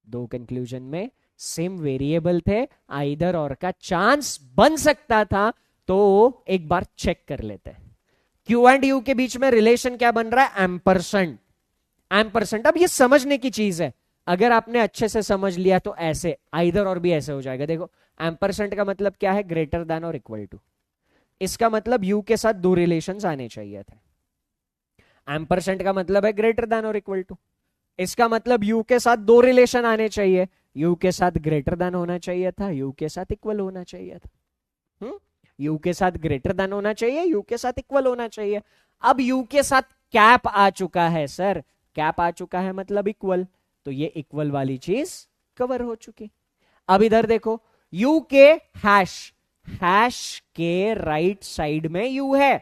S1: दो कंक्लूजन में सेम वेरिएबल थे, आइदर और का चांस बन सकता था। तो एक बार चेक कर लेते हैं। क्यू एंड यू के बीच में रिलेशन क्या बन रहा है? एम्परसेंट। एम्परसेंट, अब ये समझने की चीज है, अगर आपने अच्छे से समझ लिया तो ऐसे आइदर और भी ऐसे हो जाएगा। देखो एम्परसेंट का मतलब क्या है? ग्रेटर देन और इक्वल टू। इसका मतलब यू के साथ दो रिलेशंस आने चाहिए थे। एम्परसेंट का मतलब है ग्रेटर देन और इक्वल टू। इसका मतलब यू के साथ दो रिलेशन आने चाहिए, यू के साथ ग्रेटर देन होना चाहिए था, यू के साथ इक्वल होना चाहिए था। यू के साथ ग्रेटर देन होना चाहिए, यू के साथ इक्वल होना चाहिए। अब यू के साथ कैप आ चुका है सर, कैप आ चुका है मतलब इक्वल, तो ये इक्वल वाली चीज कवर हो चुकी। अब इधर देखो, यू के हैश, हैश के राइट साइड में यू है,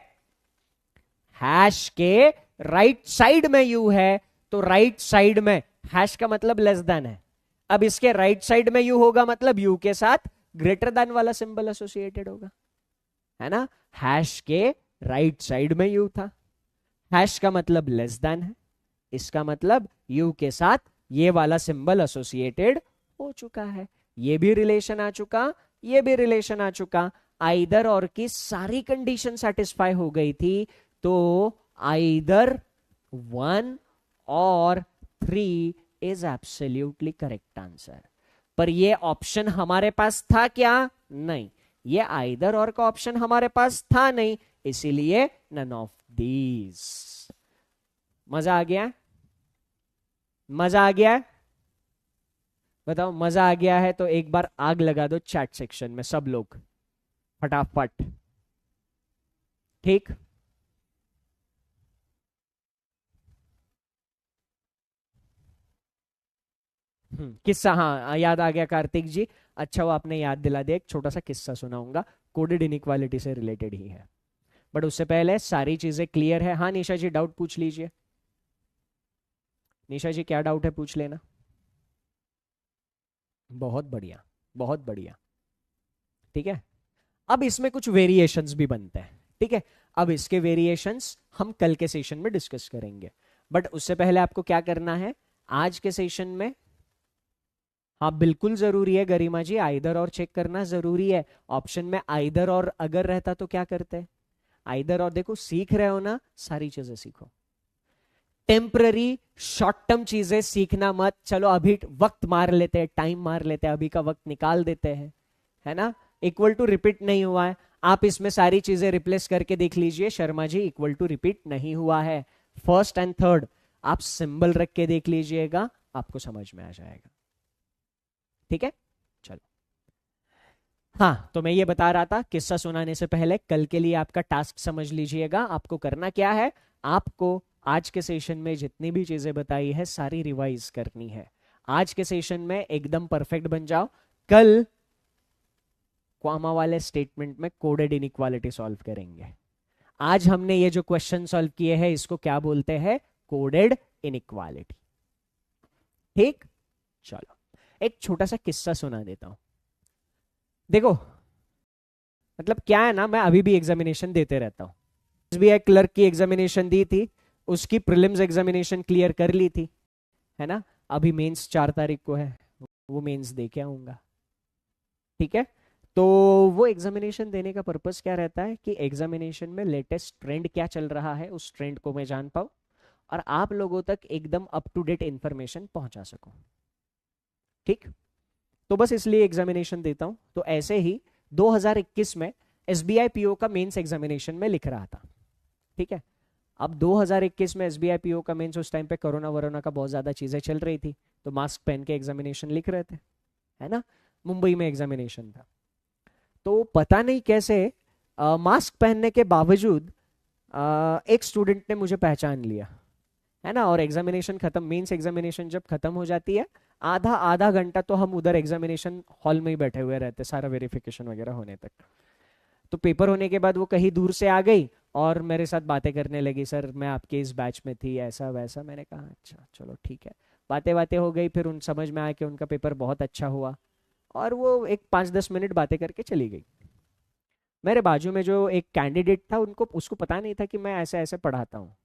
S1: हैश के राइट साइड में यू है, तो राइट साइड में हैश का मतलब लेस देन है। अब इसके राइट साइड में यू होगा मतलब यू के साथ ग्रेटर देन वाला सिंबल एसोसिएटेड होगा, है ना? हैश के राइट साइड में यू था, हैश का मतलब लेस देन है, इसका मतलब यू के साथ ये वाला सिंबल एसोसिएटेड हो चुका है। ये भी रिलेशन आ चुका, ये भी रिलेशन आ चुका। आइदर और की सारी कंडीशन सेटिस्फाई हो गई थी, तो आइदर 1 और 3 इज एब्सोल्युटली करेक्ट आंसर। पर ये ऑप्शन हमारे पास था क्या? नहीं, ये आइदर और का ऑप्शन हमारे पास था नहीं, इसीलिए नन ऑफ दीज। मजा आ गया? मजा आ गया? बताओ मजा आ गया है तो एक बार आग लगा दो चैट सेक्शन में सब लोग, फटाफट। ठीक, किस्सा, हाँ याद आ गया कार्तिक जी, अच्छा वो आपने याद दिला दिया। एक छोटा सा किस्सा सुनाऊंगा, कोडेड इनइक्वालिटी से रिलेटेड ही है, बट उससे पहले सारी चीजें क्लियर है। हाँ निशा जी डाउट पूछ लीजिए। निशा जी क्या डाउट है, पूछ लेना। बहुत बढ़िया, बहुत बढ़िया। ठीक है, अब इसमें कुछ वेरिएशंस भी बनते हैं, ठीक है? अब इसके वेरिएशंस हम कल के सेशन में डिस्कस करेंगे, बट उससे पहले आपको क्या करना है आज के सेशन में? हाँ बिल्कुल जरूरी है गरिमा जी, आइदर और चेक करना जरूरी है। ऑप्शन में आइदर और अगर रहता तो क्या करते? आइदर और, देखो सीख रहे हो ना, सारी चीजें सीखो। टेम्पररी शॉर्ट टर्म चीजें सीखना मत, चलो अभी वक्त मार लेते हैं, टाइम मार लेते हैं, अभी का वक्त निकाल देते हैं, है ना? इक्वल टू रिपीट नहीं हुआ है, आप इसमें सारी चीजें रिप्लेस करके देख लीजिए Sharma ji, equal to repeat नहीं हुआ है। फर्स्ट एंड थर्ड आप सिंबल रख के देख लीजिएगा, आपको समझ में आ जाएगा। ठीक है, चलो। हाँ तो मैं ये बता रहा था, किस्सा सुनाने से पहले कल के लिए आपका टास्क समझ लीजिएगा। आपको करना क्या है, आपको आज के सेशन में जितनी भी चीजें बताई है सारी रिवाइज करनी है। आज के सेशन में एकदम परफेक्ट बन जाओ, कल कॉमा वाले स्टेटमेंट में कोडेड इनइक्वालिटी सॉल्व करेंगे। आज हमने ये जो क्वेश्चन सॉल्व किए हैं इसको क्या बोलते हैं? Coded inequality. ठीक, चलो एक छोटा सा किस्सा सुना देता हूं। देखो मतलब क्या है ना, मैं अभी भी एग्जामिनेशन देते रहता हूं। एसबीआई क्लर्क की एग्जामिनेशन दी थी, उसकी प्रीलिम्स एग्जामिनेशन क्लियर कर ली थी, है ना? अभी मेंस 4 तारीख को है, वो मेंस दे के आऊंगा। ठीक है, तो वो एग्जामिनेशन देने का पर्पस क्या रहता है कि एग्जामिनेशन में लेटेस्ट ट्रेंड क्या चल रहा है उस ट्रेंड को मैं जान पाऊं और आप लोगों तक एकदम अप टू डेट इंफॉर्मेशन पहुंचा सकूं। ठीक, तो बस इसलिए एग्जामिनेशन देता हूं। तो ऐसे ही 2021 में एसबीआई पीओ का मेंस एग्जामिनेशन में लिख रहा था। ठीक है, अब 2021 में एसबीआई पीओ का मेंस, उस टाइम पे कोरोना वरोना का बहुत ज्यादा चीजें चल रही थी, तो मास्क पहन के एग्जामिनेशन लिख रहे थे, है ना? मुंबई में एग्जामिनेशन था, तो पता नहीं कैसे मास्क पहनने के बावजूद एक स्टूडेंट ने मुझे पहचान लिया, है ना? और एग्जामिनेशन खत्म, मेंस एग्जामिनेशन जब खत्म हो जाती है, आधा आधा घंटा तो हम उधर एग्जामिनेशन हॉल में ही बैठे हुए रहते, सारा वेरिफिकेशन वगैरह होने तक। तो पेपर होने के बाद वो कहीं दूर से आ गई और मेरे साथ बातें करने लगी, सर मैं आपके इस बैच में थी, ऐसा वैसा। मैंने कहा अच्छा चलो ठीक है। बातें बातें हो गई, फिर उन समझ में आया कि उनका पेपर बहुत अच्छा हुआ, और वो एक 5-10 मिनट बातें करके चली गई। मेरे बाजू में जो एक कैंडिडेट था, उनको उसको पता नहीं था कि मैं ऐसे ऐसे पढ़ाता हूँ।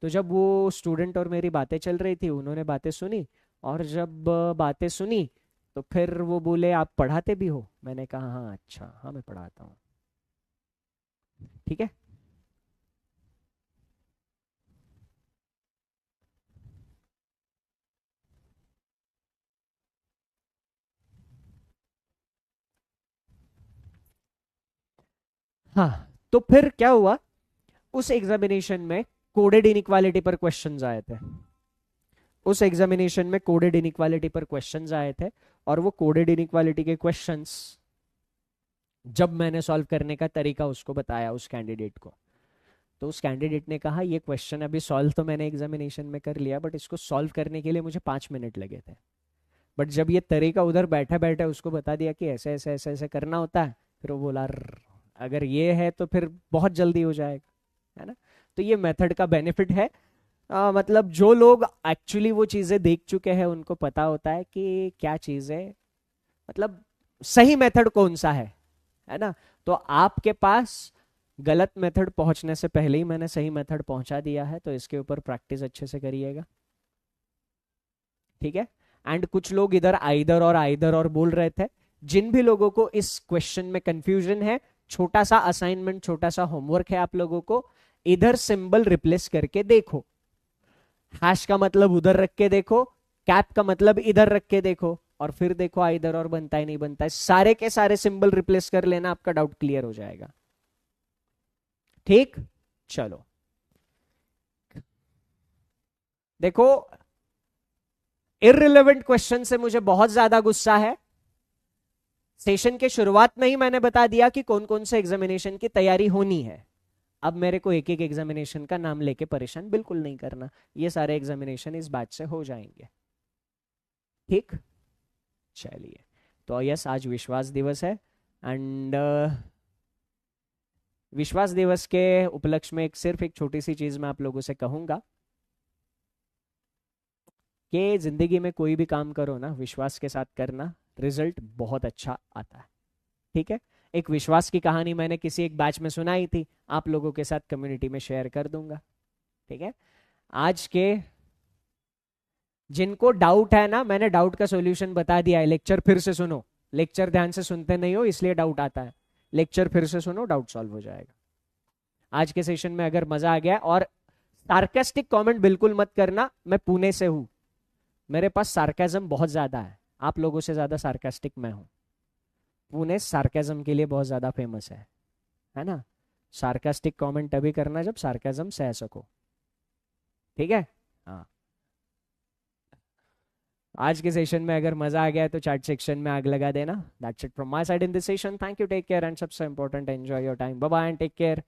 S1: तो जब वो स्टूडेंट और मेरी बातें चल रही थी, उन्होंने बातें सुनी, और जब बातें सुनी तो फिर वो बोले आप पढ़ाते भी हो? मैंने कहा हाँ, अच्छा हाँ मैं पढ़ाता हूँ। ठीक है। हाँ, तो फिर क्या हुआ, उस एग्जामिनेशन में कोडेड इनइक्वालिटी पर क्वेश्चंस आए थे। उस एग्जामिनेशन में कोडेड इनइक्वालिटी पर क्वेश्चंस आए थे, और वो कोडेड इनइक्वालिटी के क्वेश्चंस जब मैंने सॉल्व करने का तरीका उसको बताया, उस कैंडिडेट को, तो उस कैंडिडेट ने कहा ये क्वेश्चन अभी सॉल्व तो मैंने एग्जामिनेशन में कर लिया, बट इसको सॉल्व करने के लिए मुझे 5 मिनट लगे थे। बट जब ये तरीका उधर बैठे बैठे उसको बता दिया कि ऐसे ऐसे ऐसे ऐसे करना होता है, फिर वो बोला अगर ये है तो फिर बहुत जल्दी हो जाएगा, है ना। तो ये मेथड का बेनिफिट है। मतलब जो लोग एक्चुअली वो चीजें देख चुके हैं, उनको पता होता है कि क्या चीज है, मतलब सही मेथड कौन सा है ना। तो आपके पास गलत मेथड पहुंचने से पहले ही मैंने सही मेथड पहुंचा दिया है, तो इसके ऊपर प्रैक्टिस अच्छे से करिएगा। ठीक है। एंड कुछ लोग इधर आइदर और आइदर और बोल रहे थे, जिन भी लोगों को इस क्वेश्चन में कंफ्यूजन है, छोटा सा असाइनमेंट, छोटा सा होमवर्क है आप लोगों को, इधर सिंबल रिप्लेस करके देखो। हैश का मतलब उधर रख के देखो, कैप का मतलब इधर रख के देखो, और फिर देखो आइदर और बनता है नहीं बनता है। सारे के सारे सिंबल रिप्लेस कर लेना, आपका डाउट क्लियर हो जाएगा। ठीक, चलो देखो, इररिलेवेंट क्वेश्चन से मुझे बहुत ज्यादा गुस्सा है। सेशन के शुरुआत में ही मैंने बता दिया कि कौन कौन से एग्जामिनेशन की तैयारी होनी है। अब मेरे को एक एक एग्जामिनेशन का नाम लेके परेशान बिल्कुल नहीं करना, ये सारे एग्जामिनेशन इस बैच से हो जाएंगे। ठीक, चलिए। तो यस, आज विश्वास दिवस है, एंड विश्वास दिवस के उपलक्ष्य में सिर्फ एक छोटी सी चीज मैं आप लोगों से कहूंगा कि जिंदगी में कोई भी काम करो ना, विश्वास के साथ करना, रिजल्ट बहुत अच्छा आता है। ठीक है। एक विश्वास की कहानी मैंने किसी एक बैच में सुनाई थी, आप लोगों के साथ कम्युनिटी में शेयर कर दूंगा। ठीक है। आज के जिनको डाउट है ना, मैंने डाउट का सॉल्यूशन बता दिया है, लेक्चर फिर से सुनो। लेक्चर ध्यान से सुनते नहीं हो इसलिए डाउट आता है, लेक्चर फिर से सुनो, डाउट सॉल्व हो जाएगा। आज के सेशन में अगर मजा आ गया, और सार्केस्टिक कमेंट बिल्कुल मत करना, मैं पुणे से हूं, मेरे पास सार्केज्म बहुत ज्यादा है, आप लोगों से ज्यादा सार्केस्टिक मैं हूं। पुणे सार्केज्म के लिए बहुत ज्यादा फेमस है ना। सार्केस्टिक कमेंट तभी करना जब सार्केज्म सह सको। ठीक है। हाँ, आज के सेशन में अगर मजा आ गया तो चैट सेक्शन में आग लगा देना। That's it from my side in this session. Thank you, take care, and सबसे important, enjoy your time. Bye bye and take care.